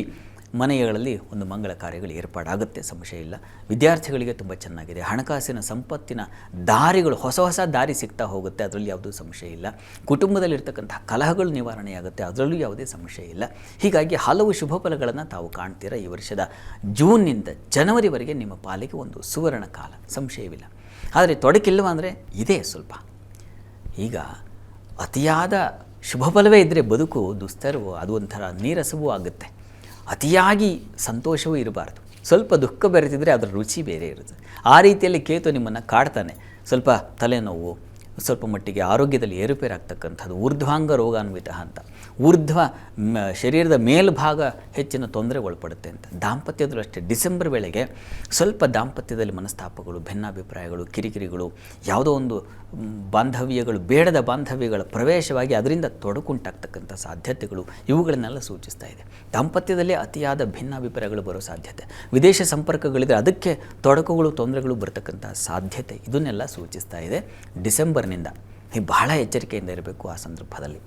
ಮನೆಗಳಲ್ಲಿ ಒಂದು ಮಂಗಳ ಕಾರ್ಯಗಳು ಏರ್ಪಾಡಾಗುತ್ತೆ, ಸಂಶಯ ಇಲ್ಲ. ವಿದ್ಯಾರ್ಥಿಗಳಿಗೆ ತುಂಬ ಚೆನ್ನಾಗಿದೆ. ಹಣಕಾಸಿನ ಸಂಪತ್ತಿನ ದಾರಿಗಳು ಹೊಸ ದಾರಿ ಸಿಗ್ತಾ ಹೋಗುತ್ತೆ, ಅದರಲ್ಲಿ ಯಾವುದೂ ಸಂಶಯ ಇಲ್ಲ. ಕುಟುಂಬದಲ್ಲಿರ್ತಕ್ಕಂಥ ಕಲಹಗಳು ನಿವಾರಣೆಯಾಗುತ್ತೆ, ಅದರಲ್ಲೂ ಯಾವುದೇ ಸಂಶಯ ಇಲ್ಲ. ಹೀಗಾಗಿ ಹಲವು ಶುಭ ಫಲಗಳನ್ನು ತಾವು ಕಾಣ್ತೀರಾ. ಈ ವರ್ಷದ ಜೂನ್ನಿಂದ ಜನವರಿವರೆಗೆ ನಿಮ್ಮ ಪಾಲಿಗೆ ಒಂದು ಸುವರ್ಣ ಕಾಲ, ಸಂಶಯವಿಲ್ಲ. ಆದರೆ ತೊಡಕಿಲ್ಲವ ಅಂದರೆ ಇದೇ ಸ್ವಲ್ಪ. ಈಗ ಅತಿಯಾದ ಶುಭ ಫಲವೇ ಇದ್ದರೆ ಬದುಕು ದುಸ್ತರವೋ, ಅದು ಒಂಥರ ನೀರಸವೂ ಆಗುತ್ತೆ. ಅತಿಯಾಗಿ ಸಂತೋಷವೂ ಇರಬಾರ್ದು. ಸ್ವಲ್ಪ ದುಃಖ ಬೆರೆತಿದ್ರೆ ಅದರ ರುಚಿ ಬೇರೆ ಇರುತ್ತೆ. ಆ ರೀತಿಯಲ್ಲಿ ಕೇತು ನಿಮ್ಮನ್ನು ಕಾಡ್ತಾನೆ. ಸ್ವಲ್ಪ ತಲೆನೋವು, ಸ್ವಲ್ಪ ಮಟ್ಟಿಗೆ ಆರೋಗ್ಯದಲ್ಲಿ ಏರುಪೇರಾಗ್ತಕ್ಕಂಥದ್ದು, ಊರ್ಧ್ವಾಂಗ ರೋಗಾನ್ವಿತ ಅಂತ, ಶರೀರದ ಮೇಲ್ಭಾಗ ಹೆಚ್ಚಿನ ತೊಂದರೆಗೊಳಪಡುತ್ತೆ ಅಂತ. ದಾಂಪತ್ಯದಲ್ಲೂ ಅಷ್ಟೇ ಡಿಸೆಂಬರ್ ವೇಳೆಗೆ ಸ್ವಲ್ಪ ದಾಂಪತ್ಯದಲ್ಲಿ ಮನಸ್ತಾಪಗಳು, ಭಿನ್ನಾಭಿಪ್ರಾಯಗಳು, ಕಿರಿಕಿರಿಗಳು, ಯಾವುದೋ ಒಂದು ಬಾಂಧವ್ಯಗಳು, ಬೇಡದ ಬಾಂಧವ್ಯಗಳ ಪ್ರವೇಶವಾಗಿ ಅದರಿಂದ ತೊಡಕುಂಟಾಗ್ತಕ್ಕಂಥ ಸಾಧ್ಯತೆಗಳು ಇವುಗಳನ್ನೆಲ್ಲ ಸೂಚಿಸ್ತಾ ಇದೆ. ದಾಂಪತ್ಯದಲ್ಲೇ ಅತಿಯಾದ ಭಿನ್ನಾಭಿಪ್ರಾಯಗಳು ಬರೋ ಸಾಧ್ಯತೆ, ವಿದೇಶ ಸಂಪರ್ಕಗಳಿದ್ರೆ ಅದಕ್ಕೆ ತೊಡಕುಗಳು, ತೊಂದರೆಗಳು ಬರ್ತಕ್ಕಂಥ ಸಾಧ್ಯತೆ ಇದನ್ನೆಲ್ಲ ಸೂಚಿಸ್ತಾ ಇದೆ. ಡಿಸೆಂಬರ್ನಿಂದ ನೀವು ಬಹಳ ಎಚ್ಚರಿಕೆಯಿಂದ ಇರಬೇಕು ಆ ಸಂದರ್ಭದಲ್ಲಿ.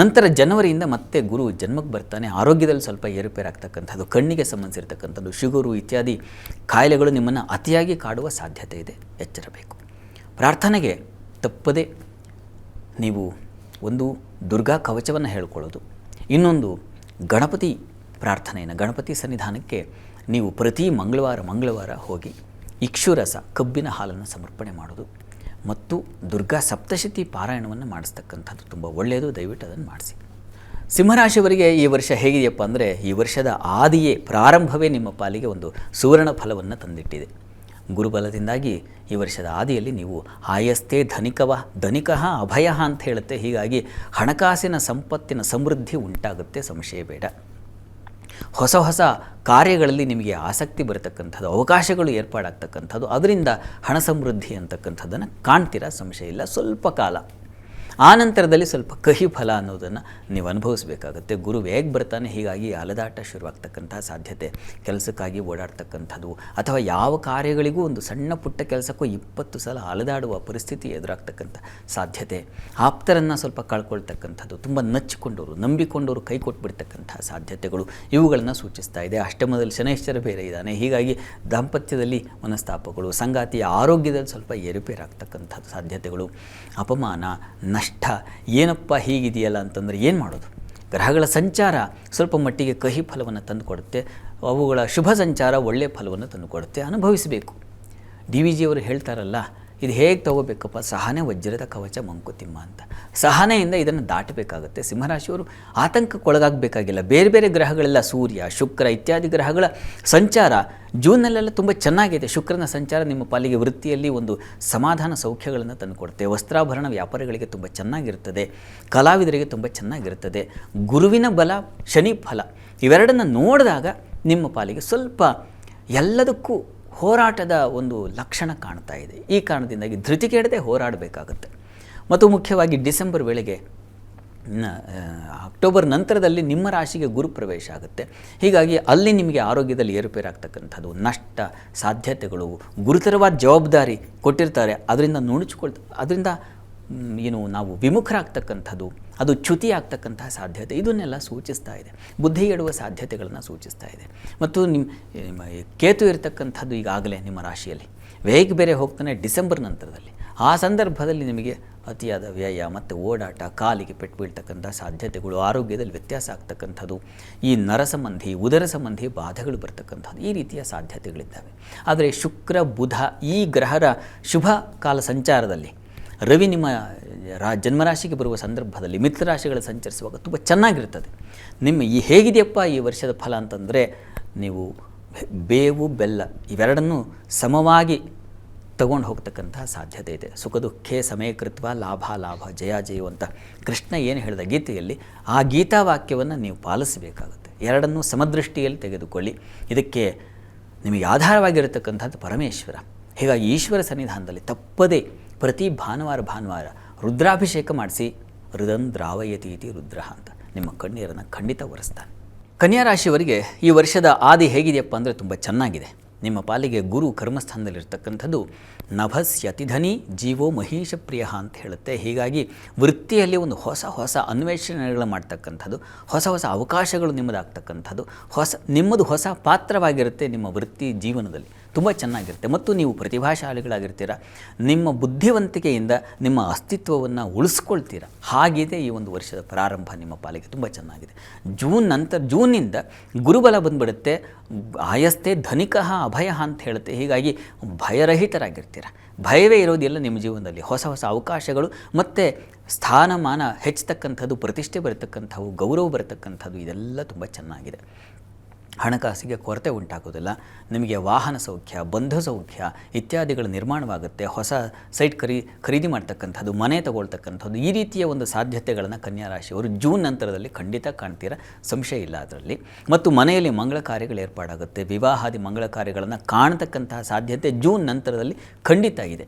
ನಂತರ ಜನವರಿಯಿಂದ ಮತ್ತೆ ಗುರು ಜನ್ಮಕ್ಕೆ ಬರ್ತಾನೆ. ಆರೋಗ್ಯದಲ್ಲಿ ಸ್ವಲ್ಪ ಏರುಪೇರಾಗ್ತಕ್ಕಂಥದ್ದು, ಕಣ್ಣಿಗೆ ಸಂಬಂಧಿಸಿರ್ತಕ್ಕಂಥದ್ದು, ಶುಗರು ಇತ್ಯಾದಿ ಕಾಯಿಲೆಗಳು ನಿಮ್ಮನ್ನು ಅತಿಯಾಗಿ ಕಾಡುವ ಸಾಧ್ಯತೆ ಇದೆ, ಎಚ್ಚರಬೇಕು. ಪ್ರಾರ್ಥನೆಗೆ ತಪ್ಪದೆ ನೀವು ಒಂದು ದುರ್ಗಾ ಕವಚವನ್ನು ಹೇಳ್ಕೊಳ್ಳೋದು, ಇನ್ನೊಂದು ಗಣಪತಿ ಪ್ರಾರ್ಥನೆಯನ್ನು, ಗಣಪತಿ ಸನ್ನಿಧಾನಕ್ಕೆ ನೀವು ಪ್ರತಿ ಮಂಗಳವಾರ ಹೋಗಿ ಇಕ್ಷುರಸ, ಕಬ್ಬಿನ ಹಾಲನ್ನು ಸಮರ್ಪಣೆ ಮಾಡೋದು ಮತ್ತು ದುರ್ಗಾ ಸಪ್ತಶತಿ ಪಾರಾಯಣವನ್ನು ಮಾಡಿಸ್ತಕ್ಕಂಥದ್ದು ತುಂಬ ಒಳ್ಳೆಯದು. ದಯವಿಟ್ಟು ಅದನ್ನು ಮಾಡಿಸಿ. ಸಿಂಹರಾಶಿಯವರಿಗೆ ಈ ವರ್ಷ ಹೇಗಿದೆಯಪ್ಪ ಅಂದರೆ, ಈ ವರ್ಷದ ಆದಿಯೇ, ಪ್ರಾರಂಭವೇ ನಿಮ್ಮ ಪಾಲಿಗೆ ಒಂದು ಸುವರ್ಣ ಫಲವನ್ನು ತಂದಿಟ್ಟಿದೆ. ಗುರುಬಲದಿಂದಾಗಿ ಈ ವರ್ಷದ ಆದಿಯಲ್ಲಿ ನೀವು ಆಯಸ್ತೆ ಧನಿಕಃ ಅಭಯ ಅಂತ ಹೇಳುತ್ತೆ. ಹೀಗಾಗಿ ಹಣಕಾಸಿನ ಸಂಪತ್ತಿನ ಸಮೃದ್ಧಿ ಉಂಟಾಗುತ್ತೆ, ಸಂಶಯ ಬೇಡ. ಹೊಸ ಕಾರ್ಯಗಳಲ್ಲಿ ನಿಮಗೆ ಆಸಕ್ತಿ ಬರತಕ್ಕಂಥದ್ದು, ಅವಕಾಶಗಳು ಏರ್ಪಾಡಾಗ್ತಕ್ಕಂಥದ್ದು, ಅದರಿಂದ ಹಣ ಸಮೃದ್ಧಿ ಅಂತಕ್ಕಂಥದ್ದನ್ನು ಕಾಣ್ತೀರಾ, ಸಂಶಯ ಇಲ್ಲ. ಸ್ವಲ್ಪ ಕಾಲ ಆನಂತರದಲ್ಲಿ ಸ್ವಲ್ಪ ಕಹಿ ಫಲ ಅನ್ನೋದನ್ನು ನೀವು ಅನುಭವಿಸಬೇಕಾಗತ್ತೆ. ಗುರು ಹೇಗೆ ಬರ್ತಾನೆ, ಹೀಗಾಗಿ ಅಲೆದಾಟ ಶುರುವಾಗ್ತಕ್ಕಂಥ ಸಾಧ್ಯತೆ, ಕೆಲಸಕ್ಕಾಗಿ ಓಡಾಡ್ತಕ್ಕಂಥದ್ದು, ಅಥವಾ ಯಾವ ಕಾರ್ಯಗಳಿಗೂ ಒಂದು ಸಣ್ಣ ಪುಟ್ಟ ಕೆಲಸಕ್ಕೂ 20 ಸಲ ಅಲೆದಾಡುವ ಪರಿಸ್ಥಿತಿ ಎದುರಾಗ್ತಕ್ಕಂಥ ಸಾಧ್ಯತೆ, ಆಪ್ತರನ್ನು ಸ್ವಲ್ಪ ಕಳ್ಕೊಳ್ತಕ್ಕಂಥದ್ದು, ತುಂಬ ನಚ್ಚಿಕೊಂಡವರು, ನಂಬಿಕೊಂಡವರು ಕೈ ಕೊಟ್ಬಿಡ್ತಕ್ಕಂಥ ಸಾಧ್ಯತೆಗಳು ಇವುಗಳನ್ನು ಸೂಚಿಸ್ತಾ ಇದೆ. ಅಷ್ಟಮದಲ್ಲಿ ಶನೈಶ್ಚರ ಬೇರೆ ಇದ್ದಾನೆ. ಹೀಗಾಗಿ ದಾಂಪತ್ಯದಲ್ಲಿ ಮನಸ್ತಾಪಗಳು, ಸಂಗಾತಿಯ ಆರೋಗ್ಯದಲ್ಲಿ ಸ್ವಲ್ಪ ಏರುಪೇರಾಗ್ತಕ್ಕಂಥದ್ದು ಸಾಧ್ಯತೆಗಳು, ಅಪಮಾನ, ನಷ್ಟ, ಏನಪ್ಪ ಹೀಗಿದೆಯಲ್ಲ ಅಂತಂದರೆ ಏನು ಮಾಡೋದು. ಗ್ರಹಗಳ ಸಂಚಾರ ಸ್ವಲ್ಪ ಮಟ್ಟಿಗೆ ಕಹಿ ಫಲವನ್ನು ತಂದುಕೊಡುತ್ತೆ, ಅವುಗಳ ಶುಭ ಸಂಚಾರ ಒಳ್ಳೆಯ ಫಲವನ್ನು ತಂದುಕೊಡುತ್ತೆ, ಅನುಭವಿಸಬೇಕು. ಡಿ ವಿ ಜಿಯವರು ಹೇಳ್ತಾರಲ್ಲ, ಇದು ಹೇಗೆ ತಗೋಬೇಕಪ್ಪ? ಸಹನೆ ವಜ್ರದ ಕವಚ ಮಂಕುತಿಮ್ಮ ಅಂತ. ಸಹನೆಯಿಂದ ಇದನ್ನು ದಾಟಬೇಕಾಗುತ್ತೆ. ಸಿಂಹರಾಶಿಯವರು ಆತಂಕಕ್ಕೊಳಗಾಗಬೇಕಾಗಿಲ್ಲ. ಬೇರೆ ಬೇರೆ ಗ್ರಹಗಳೆಲ್ಲ ಸೂರ್ಯ, ಶುಕ್ರ ಇತ್ಯಾದಿ ಗ್ರಹಗಳ ಸಂಚಾರ ಜೂನ್ನಲ್ಲೆಲ್ಲ ತುಂಬ ಚೆನ್ನಾಗಿದೆ. ಶುಕ್ರನ ಸಂಚಾರ ನಿಮ್ಮ ಪಾಲಿಗೆ ವೃತ್ತಿಯಲ್ಲಿ ಒಂದು ಸಮಾಧಾನ ಸೌಖ್ಯಗಳನ್ನು ತಂದುಕೊಡುತ್ತೆ. ವಸ್ತ್ರಾಭರಣ ವ್ಯಾಪಾರಿಗಳಿಗೆ ತುಂಬ ಚೆನ್ನಾಗಿರ್ತದೆ. ಕಲಾವಿದರಿಗೆ ತುಂಬ ಚೆನ್ನಾಗಿರ್ತದೆ. ಗುರುವಿನ ಬಲ, ಶನಿ ಫಲ ಇವೆರಡನ್ನು ನೋಡಿದಾಗ ನಿಮ್ಮ ಪಾಲಿಗೆ ಸ್ವಲ್ಪ ಎಲ್ಲದಕ್ಕೂ ಹೋರಾಟದ ಒಂದು ಲಕ್ಷಣ ಕಾಣ್ತಾ ಇದೆ. ಈ ಕಾರಣದಿಂದಾಗಿ ಧೃತಿಗೆಡದೆ ಹೋರಾಡಬೇಕಾಗುತ್ತೆ. ಮತ್ತು ಮುಖ್ಯವಾಗಿ ಡಿಸೆಂಬರ್ ವೇಳೆಗೆ ಅಕ್ಟೋಬರ್ ನಂತರದಲ್ಲಿ ನಿಮ್ಮ ರಾಶಿಗೆ ಗುರು ಪ್ರವೇಶ ಆಗುತ್ತೆ. ಹೀಗಾಗಿ ಅಲ್ಲಿ ನಿಮಗೆ ಆರೋಗ್ಯದಲ್ಲಿ ಏರುಪೇರಾಗ್ತಕ್ಕಂಥದ್ದು, ನಷ್ಟ ಸಾಧ್ಯತೆಗಳು, ಗುರುತರವಾದ ಜವಾಬ್ದಾರಿ ಕೊಟ್ಟಿರ್ತಾರೆ, ಅದರಿಂದ ಅದರಿಂದ ನಾವು ವಿಮುಖರಾಗ್ತಕ್ಕಂಥದ್ದು, ಅದು ಚ್ಯುತಿ ಆಗ್ತಕ್ಕಂತಹ ಸಾಧ್ಯತೆ ಇದನ್ನೆಲ್ಲ ಸೂಚಿಸ್ತಾ ಇದೆ. ಬುದ್ಧಿ ಎಡುವ ಸಾಧ್ಯತೆಗಳನ್ನು ಸೂಚಿಸ್ತಾ ಇದೆ. ಮತ್ತು ನಿಮ್ಮ ಕೇತು ಇರತಕ್ಕಂಥದ್ದು ಈಗಾಗಲೇ ನಿಮ್ಮ ರಾಶಿಯಲ್ಲಿ ವೇಗ ಬೇರೆ ಹೋಗ್ತಾನೆ ಡಿಸೆಂಬರ್ ನಂತರದಲ್ಲಿ. ಆ ಸಂದರ್ಭದಲ್ಲಿ ನಿಮಗೆ ಅತಿಯಾದ ವ್ಯಯ ಮತ್ತು ಓಡಾಟ, ಕಾಲಿಗೆ ಪೆಟ್ಟು ಬೀಳ್ತಕ್ಕಂಥ ಸಾಧ್ಯತೆಗಳು, ಆರೋಗ್ಯದಲ್ಲಿ ವ್ಯತ್ಯಾಸ ಆಗ್ತಕ್ಕಂಥದ್ದು, ಈ ನರ ಸಂಬಂಧಿ ಉದರ ಸಂಬಂಧಿ ಬಾಧೆಗಳು ಬರ್ತಕ್ಕಂಥದ್ದು, ಈ ರೀತಿಯ ಸಾಧ್ಯತೆಗಳಿದ್ದಾವೆ. ಆದರೆ ಶುಕ್ರ ಬುಧ ಈ ಗ್ರಹರ ಶುಭ ಕಾಲ ಸಂಚಾರದಲ್ಲಿ ರವಿ ನಿಮ್ಮ ಜನ್ಮರಾಶಿಗೆ ಬರುವ ಸಂದರ್ಭದಲ್ಲಿ ಮಿತ್ರರಾಶಿಗಳು ಸಂಚರಿಸುವಾಗ ತುಂಬ ಚೆನ್ನಾಗಿರ್ತದೆ. ಹೇಗಿದೆಯಪ್ಪ ಈ ವರ್ಷದ ಫಲ ಅಂತಂದರೆ, ನೀವು ಬೇವು ಬೆಲ್ಲ ಇವೆರಡನ್ನೂ ಸಮವಾಗಿ ತಗೊಂಡು ಹೋಗ್ತಕ್ಕಂತಹ ಸಾಧ್ಯತೆ ಇದೆ. ಸುಖ ದುಃಖೇ ಸಮಯಕೃತ್ವ ಲಾಭ ಜಯ ಜಯ ಅಂತ ಕೃಷ್ಣ ಏನು ಹೇಳಿದ ಗೀತೆಯಲ್ಲಿ, ಆ ಗೀತಾವಾಕ್ಯವನ್ನು ನೀವು ಪಾಲಿಸಬೇಕಾಗುತ್ತೆ. ಎರಡನ್ನೂ ಸಮದೃಷ್ಟಿಯಲ್ಲಿ ತೆಗೆದುಕೊಳ್ಳಿ. ಇದಕ್ಕೆ ನಿಮಗೆ ಆಧಾರವಾಗಿರತಕ್ಕಂಥದ್ದು ಪರಮೇಶ್ವರ. ಹೀಗಾಗಿ ಈಶ್ವರ ಸನ್ನಿಧಾನದಲ್ಲಿ ತಪ್ಪದೇ ಪ್ರತಿ ಭಾನುವಾರ ರುದ್ರಾಭಿಷೇಕ ಮಾಡಿಸಿ. ಹೃದನ್ ದ್ರಾವಯತಿ ಇತಿ ರುದ್ರ ಅಂತ ನಿಮ್ಮ ಕಣ್ಣೀರನ್ನು ಖಂಡಿತ ಒರೆಸ್ತಾನೆ. ಕನ್ಯಾ ರಾಶಿಯವರಿಗೆ ಈ ವರ್ಷದ ಆದಿ ಹೇಗಿದೆಯಪ್ಪ ಅಂದರೆ ತುಂಬ ಚೆನ್ನಾಗಿದೆ. ನಿಮ್ಮ ಪಾಲಿಗೆ ಗುರು ಕರ್ಮಸ್ಥಾನದಲ್ಲಿರ್ತಕ್ಕಂಥದ್ದು ನಭಸ್ಯತಿಧನಿ ಜೀವೋ ಮಹೀಶ ಪ್ರಿಯ ಅಂತ ಹೇಳುತ್ತೆ. ಹೀಗಾಗಿ ವೃತ್ತಿಯಲ್ಲಿ ಒಂದು ಹೊಸ ಅನ್ವೇಷಣೆಗಳು ಮಾಡ್ತಕ್ಕಂಥದ್ದು, ಹೊಸ ಅವಕಾಶಗಳು ನಿಮ್ಮದಾಗ್ತಕ್ಕಂಥದ್ದು, ನಿಮ್ಮದು ಹೊಸ ಪಾತ್ರವಾಗಿರುತ್ತೆ ನಿಮ್ಮ ವೃತ್ತಿ ಜೀವನದಲ್ಲಿ. ತುಂಬ ಚೆನ್ನಾಗಿರುತ್ತೆ. ಮತ್ತು ನೀವು ಪ್ರತಿಭಾಶಾಲಿಗಳಾಗಿರ್ತೀರ. ನಿಮ್ಮ ಬುದ್ಧಿವಂತಿಕೆಯಿಂದ ನಿಮ್ಮ ಅಸ್ತಿತ್ವವನ್ನು ಉಳಿಸ್ಕೊಳ್ತೀರ. ಹಾಗಿದೆ ಈ ಒಂದು ವರ್ಷದ ಪ್ರಾರಂಭ ನಿಮ್ಮ ಪಾಲಿಗೆ ತುಂಬ ಚೆನ್ನಾಗಿದೆ. ಜೂನ್ನಿಂದ ಗುರುಬಲ ಬಂದುಬಿಡುತ್ತೆ. ಆಯಸ್ತೆ ಧನಿಕಃ ಅಭಯ ಅಂತ ಹೇಳುತ್ತೆ. ಹೀಗಾಗಿ ಭಯರಹಿತರಾಗಿರ್ತೀರ. ಭಯವೇ ಇರೋದಿಲ್ಲ ನಿಮ್ಮ ಜೀವನದಲ್ಲಿ. ಹೊಸ ಅವಕಾಶಗಳು ಮತ್ತು ಸ್ಥಾನಮಾನ ಹೆಚ್ಚತಕ್ಕಂಥದ್ದು, ಪ್ರತಿಷ್ಠೆ ಬರತಕ್ಕಂಥವು, ಗೌರವ ಬರತಕ್ಕಂಥದ್ದು ಇದೆಲ್ಲ ತುಂಬ ಚೆನ್ನಾಗಿದೆ. ಹಣಕಾಸಿಗೆ ಕೊರತೆ ಉಂಟಾಗೋದಿಲ್ಲ. ನಿಮಗೆ ವಾಹನ ಸೌಖ್ಯ, ಬಂಧು ಸೌಖ್ಯ ಇತ್ಯಾದಿಗಳು ನಿರ್ಮಾಣವಾಗುತ್ತೆ. ಹೊಸ ಸೈಟ್ ಖರೀದಿ ಮಾಡ್ತಕ್ಕಂಥದ್ದು, ಮನೆ ತಗೊಳ್ತಕ್ಕಂಥದ್ದು, ಈ ರೀತಿಯ ಒಂದು ಸಾಧ್ಯತೆಗಳನ್ನು ಕನ್ಯಾ ರಾಶಿಯವರು ಜೂನ್ ನಂತರದಲ್ಲಿ ಖಂಡಿತ ಕಾಣ್ತೀರ, ಸಂಶಯ ಇಲ್ಲ ಅದರಲ್ಲಿ. ಮತ್ತು ಮನೆಯಲ್ಲಿ ಮಂಗಳ ಕಾರ್ಯಗಳು ಏರ್ಪಾಡಾಗುತ್ತೆ. ವಿವಾಹಾದಿ ಮಂಗಳ ಕಾರ್ಯಗಳನ್ನು ಕಾಣತಕ್ಕಂತಹ ಸಾಧ್ಯತೆ ಜೂನ್ ನಂತರದಲ್ಲಿ ಖಂಡಿತ ಇದೆ.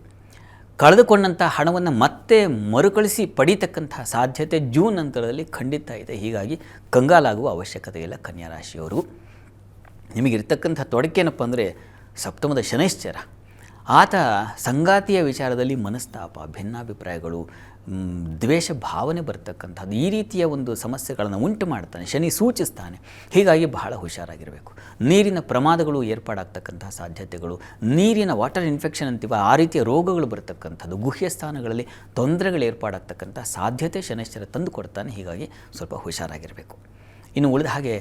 ಕಳೆದುಕೊಂಡಂಥ ಹಣವನ್ನು ಮತ್ತೆ ಮರುಕಳಿಸಿ ಪಡೀತಕ್ಕಂತಹ ಸಾಧ್ಯತೆ ಜೂನ್ ನಂತರದಲ್ಲಿ ಖಂಡಿತ ಇದೆ. ಹೀಗಾಗಿ ಕಂಗಾಲಾಗುವ ಅವಶ್ಯಕತೆ ಇಲ್ಲ ಕನ್ಯಾ ರಾಶಿಯವರು. ನಿಮಗಿರ್ತಕ್ಕಂಥ ತೊಡಕೇನಪ್ಪ ಅಂದರೆ ಸಪ್ತಮದ ಶನೈಶ್ಚರ. ಆತ ಸಂಗಾತಿಯ ವಿಚಾರದಲ್ಲಿ ಮನಸ್ತಾಪ, ಭಿನ್ನಾಭಿಪ್ರಾಯಗಳು, ದ್ವೇಷ ಭಾವನೆ ಬರ್ತಕ್ಕಂಥದ್ದು, ಈ ರೀತಿಯ ಒಂದು ಸಮಸ್ಯೆಗಳನ್ನು ಉಂಟು ಮಾಡ್ತಾನೆ. ಶನಿ ಸೂಚಿಸ್ತಾನೆ. ಹೀಗಾಗಿ ಬಹಳ ಹುಷಾರಾಗಿರಬೇಕು. ನೀರಿನ ಪ್ರಮಾದಗಳು ಏರ್ಪಾಡಾಗ್ತಕ್ಕಂಥ ಸಾಧ್ಯತೆಗಳು, ನೀರಿನ ವಾಟರ್ ಇನ್ಫೆಕ್ಷನ್ ಅಂತೀವ ಆ ರೀತಿಯ ರೋಗಗಳು ಬರ್ತಕ್ಕಂಥದ್ದು, ಗುಹ್ಯ ಸ್ಥಾನಗಳಲ್ಲಿ ತೊಂದರೆಗಳು ಏರ್ಪಾಡಾಗ್ತಕ್ಕಂಥ ಸಾಧ್ಯತೆ ಶನೈಶ್ಚರ ತಂದು ಕೊಡ್ತಾನೆ. ಹೀಗಾಗಿ ಸ್ವಲ್ಪ ಹುಷಾರಾಗಿರಬೇಕು. ಇನ್ನು ಉಳಿದ ಹಾಗೆ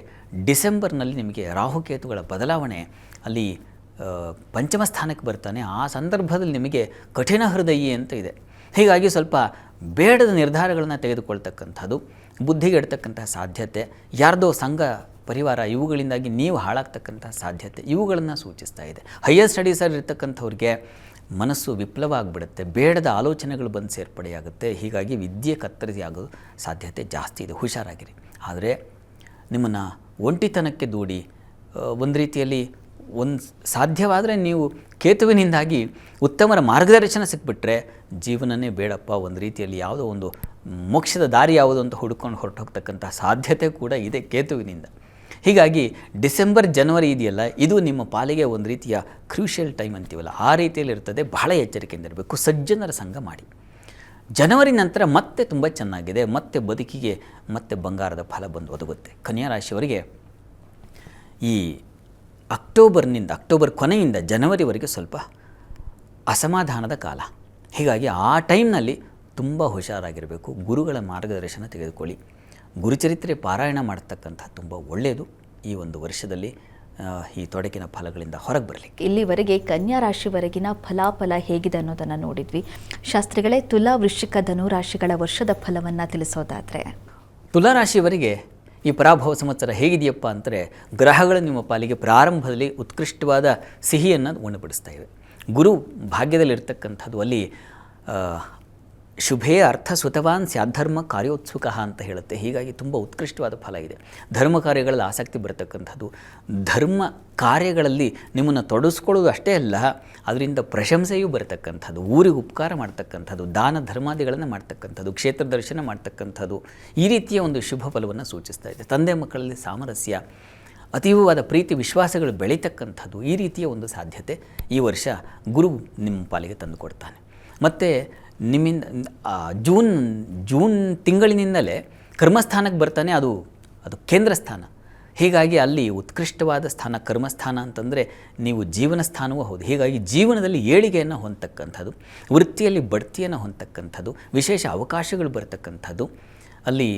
ಡಿಸೆಂಬರ್ನಲ್ಲಿ ನಿಮಗೆ ರಾಹುಕೇತುಗಳ ಬದಲಾವಣೆ, ಅಲ್ಲಿ ಪಂಚಮ ಸ್ಥಾನಕ್ಕೆ ಬರ್ತಾನೆ. ಆ ಸಂದರ್ಭದಲ್ಲಿ ನಿಮಗೆ ಕಠಿಣ ಹೃದಯಿ ಅಂತ ಇದೆ. ಹೀಗಾಗಿ ಸ್ವಲ್ಪ ಬೇಡದ ನಿರ್ಧಾರಗಳನ್ನು ತೆಗೆದುಕೊಳ್ತಕ್ಕಂಥದ್ದು, ಬುದ್ಧಿಗೆಡ್ತಕ್ಕಂಥ ಸಾಧ್ಯತೆ, ಯಾರ್ದೋ ಸಂಘ ಪರಿವಾರ ಇವುಗಳಿಂದಾಗಿ ನೀವು ಹಾಳಾಗ್ತಕ್ಕಂಥ ಸಾಧ್ಯತೆ ಇವುಗಳನ್ನು ಸೂಚಿಸ್ತಾ ಇದೆ. ಹೈಯರ್ ಸ್ಟಡೀಸಲ್ಲಿ ಇರ್ತಕ್ಕಂಥವ್ರಿಗೆ ಮನಸ್ಸು ವಿಪ್ಲವ ಆಗಿಬಿಡುತ್ತೆ. ಬೇಡದ ಆಲೋಚನೆಗಳು ಬಂದು ಸೇರ್ಪಡೆಯಾಗುತ್ತೆ. ಹೀಗಾಗಿ ವಿದ್ಯೆ ಕತ್ತರಿಸಿ ಆಗೋದು ಸಾಧ್ಯತೆ ಜಾಸ್ತಿ ಇದೆ. ಹುಷಾರಾಗಿರಿ. ಆದರೆ ನಿಮ್ಮನ್ನು ಒಂಟಿತನಕ್ಕೆ ದೂಡಿ ಒಂದು ರೀತಿಯಲ್ಲಿ ಸಾಧ್ಯವಾದರೆ ನೀವು ಕೇತುವಿನಿಂದಾಗಿ ಉತ್ತಮರ ಮಾರ್ಗದರ್ಶನ ಸಿಕ್ಬಿಟ್ರೆ ಜೀವನನೇ ಬೇಡಪ್ಪ, ಒಂದು ರೀತಿಯಲ್ಲಿ ಯಾವುದೋ ಒಂದು ಮೋಕ್ಷದ ದಾರಿ ಯಾವುದು ಅಂತ ಹುಡ್ಕೊಂಡು ಹೊರಟೋಗ್ತಕ್ಕಂಥ ಸಾಧ್ಯತೆ ಕೂಡ ಇದೆ ಕೇತುವಿನಿಂದ. ಹೀಗಾಗಿ ಡಿಸೆಂಬರ್ ಜನವರಿ ಇದೆಯಲ್ಲ, ಇದು ನಿಮ್ಮ ಪಾಲಿಗೆ ಒಂದು ರೀತಿಯ ಕ್ರೂಷಿಯಲ್ ಟೈಮ್ ಅಂತೀವಲ್ಲ ಆ ರೀತಿಯಲ್ಲಿ ಇರ್ತದೆ. ಬಹಳ ಎಚ್ಚರಿಕೆಯಿಂದ ಇರಬೇಕು. ಸಜ್ಜನರ ಸಂಘ ಮಾಡಿ. ಜನವರಿ ನಂತರ ಮತ್ತೆ ತುಂಬ ಚೆನ್ನಾಗಿದೆ. ಮತ್ತೆ ಬದುಕಿಗೆ ಮತ್ತೆ ಬಂಗಾರದ ಫಲ ಬಂದು ಒದಗುತ್ತೆ. ಕನ್ಯಾ ರಾಶಿಯವರಿಗೆ ಈ ಅಕ್ಟೋಬರ್ ಕೊನೆಯಿಂದ ಜನವರಿವರೆಗೆ ಸ್ವಲ್ಪ ಅಸಮಾಧಾನದ ಕಾಲ. ಹೀಗಾಗಿ ಆ ಟೈಮ್ನಲ್ಲಿ ತುಂಬ ಹುಷಾರಾಗಿರಬೇಕು. ಗುರುಗಳ ಮಾರ್ಗದರ್ಶನ ತೆಗೆದುಕೊಳ್ಳಿ. ಗುರುಚರಿತ್ರೆ ಪಾರಾಯಣ ಮಾಡತಕ್ಕಂಥ ತುಂಬ ಒಳ್ಳೆಯದು. ಈ ಒಂದು ವರ್ಷದಲ್ಲಿ ಈ ತೊಡಕಿನ ಫಲಗಳಿಂದ ಹೊರಗೆ ಬರಲಿಕ್ಕೆ. ಇಲ್ಲಿವರೆಗೆ ಕನ್ಯಾ ರಾಶಿವರೆಗಿನ ಫಲಾಫಲ ಹೇಗಿದೆ ಅನ್ನೋದನ್ನು ನೋಡಿದ್ವಿ. ಶಾಸ್ತ್ರಿಗಳೇ, ತುಲಾ, ವೃಶ್ಚಿಕ, ಧನು ರಾಶಿಗಳ ವರ್ಷದ ಫಲವನ್ನು ತಿಳಿಸೋದಾದರೆ? ತುಲಾರಾಶಿಯವರಿಗೆ ಈ ಪರಾಭವ ಸಂವತ್ಸರ ಹೇಗಿದೆಯಪ್ಪ ಅಂದರೆ, ಗ್ರಹಗಳು ನಿಮ್ಮ ಪಾಲಿಗೆ ಪ್ರಾರಂಭದಲ್ಲಿ ಉತ್ಕೃಷ್ಟವಾದ ಸಿಹಿಯನ್ನು ಉಣಬಡಿಸ್ತಾ ಇವೆ. ಗುರು ಭಾಗ್ಯದಲ್ಲಿರ್ತಕ್ಕಂಥದ್ದು ಅಲ್ಲಿ ಶುಭೇ ಅರ್ಥ ಸುತವಾನ್ ಸ್ಯಾಧರ್ಮ ಕಾರ್ಯೋತ್ಸುಕ ಅಂತ ಹೇಳುತ್ತೆ. ಹೀಗಾಗಿ ತುಂಬ ಉತ್ಕೃಷ್ಟವಾದ ಫಲ ಇದೆ. ಧರ್ಮ ಕಾರ್ಯಗಳಲ್ಲಿ ಆಸಕ್ತಿ ಬರತಕ್ಕಂಥದ್ದು, ಧರ್ಮ ಕಾರ್ಯಗಳಲ್ಲಿ ನಿಮ್ಮನ್ನು ತೊಡಗಿಸ್ಕೊಳ್ಳೋದು ಅಷ್ಟೇ ಅಲ್ಲ, ಅದರಿಂದ ಪ್ರಶಂಸೆಯೂ ಬರತಕ್ಕಂಥದ್ದು, ಊರಿಗೆ ಉಪಕಾರ ಮಾಡ್ತಕ್ಕಂಥದ್ದು, ದಾನ ಧರ್ಮಾದಿಗಳನ್ನು ಮಾಡ್ತಕ್ಕಂಥದ್ದು, ಕ್ಷೇತ್ರ ದರ್ಶನ ಮಾಡ್ತಕ್ಕಂಥದ್ದು, ಈ ರೀತಿಯ ಒಂದು ಶುಭ ಫಲವನ್ನು ಸೂಚಿಸ್ತಾ ಇದೆ. ತಂದೆ ಮಕ್ಕಳಲ್ಲಿ ಸಾಮರಸ್ಯ, ಅತೀವವಾದ ಪ್ರೀತಿ ವಿಶ್ವಾಸಗಳು ಬೆಳೀತಕ್ಕಂಥದ್ದು, ಈ ರೀತಿಯ ಒಂದು ಸಾಧ್ಯತೆ ಈ ವರ್ಷ ಗುರು ನಿಮ್ಮ ಪಾಲಿಗೆ ತಂದುಕೊಡ್ತಾನೆ. ಮತ್ತು ನಿಮ್ಮಿಂದ ಜೂನ್ ತಿಂಗಳಿನಿಂದಲೇ ಕರ್ಮಸ್ಥಾನಕ್ಕೆ ಬರ್ತಾನೆ. ಅದು ಕೇಂದ್ರ ಸ್ಥಾನ. ಹೀಗಾಗಿ ಅಲ್ಲಿ ಉತ್ಕೃಷ್ಟವಾದ ಸ್ಥಾನ ಕರ್ಮಸ್ಥಾನ ಅಂತಂದರೆ ನೀವು ಜೀವನ ಸ್ಥಾನವೂ ಹೌದು. ಹೀಗಾಗಿ ಜೀವನದಲ್ಲಿ ಏಳಿಗೆಯನ್ನು ಹೊಂದತಕ್ಕಂಥದ್ದು, ವೃತ್ತಿಯಲ್ಲಿ ಬಡ್ತಿಯನ್ನು ಹೊಂದತಕ್ಕಂಥದ್ದು, ವಿಶೇಷ ಅವಕಾಶಗಳು ಬರತಕ್ಕಂಥದ್ದು. ಅಲ್ಲಿ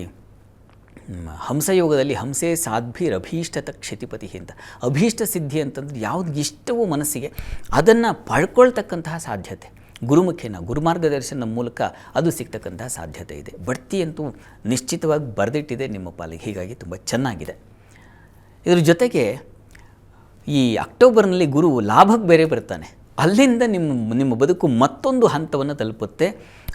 ಹಂಸಯೋಗದಲ್ಲಿ ಹಂಸೆ ಸಾಧ್ಭಿರಭೀಷ್ಟತ ಕ್ಷತಿಪತಿ ಅಂತ, ಅಭೀಷ್ಟ ಸಿದ್ಧಿ ಅಂತಂದ್ರೆ ಯಾವುದು ಇಷ್ಟವೋ ಮನಸ್ಸಿಗೆ ಅದನ್ನು ಪಡ್ಕೊಳ್ತಕ್ಕಂತಹ ಸಾಧ್ಯತೆ ಗುರುಮುಖೇನ ಗುರುಮಾರ್ಗದರ್ಶನದ ಮೂಲಕ ಅದು ಸಿಗ್ತಕ್ಕಂತಹ ಸಾಧ್ಯತೆ ಇದೆ. ಬಡ್ತಿಯಂತೂ ನಿಶ್ಚಿತವಾಗಿ ಬರೆದಿಟ್ಟಿದೆ ನಿಮ್ಮ ಪಾಲಿಗೆ. ಹೀಗಾಗಿ ತುಂಬ ಚೆನ್ನಾಗಿದೆ. ಇದ್ರ ಜೊತೆಗೆ ಈ ಅಕ್ಟೋಬರ್ನಲ್ಲಿ ಗುರು ಲಾಭಕ್ಕೆ ಬೇರೆ ಬರ್ತಾನೆ. ಅಲ್ಲಿಂದ ನಿಮ್ಮ ಬದುಕು ಮತ್ತೊಂದು ಹಂತವನ್ನು ತಲುಪುತ್ತೆ.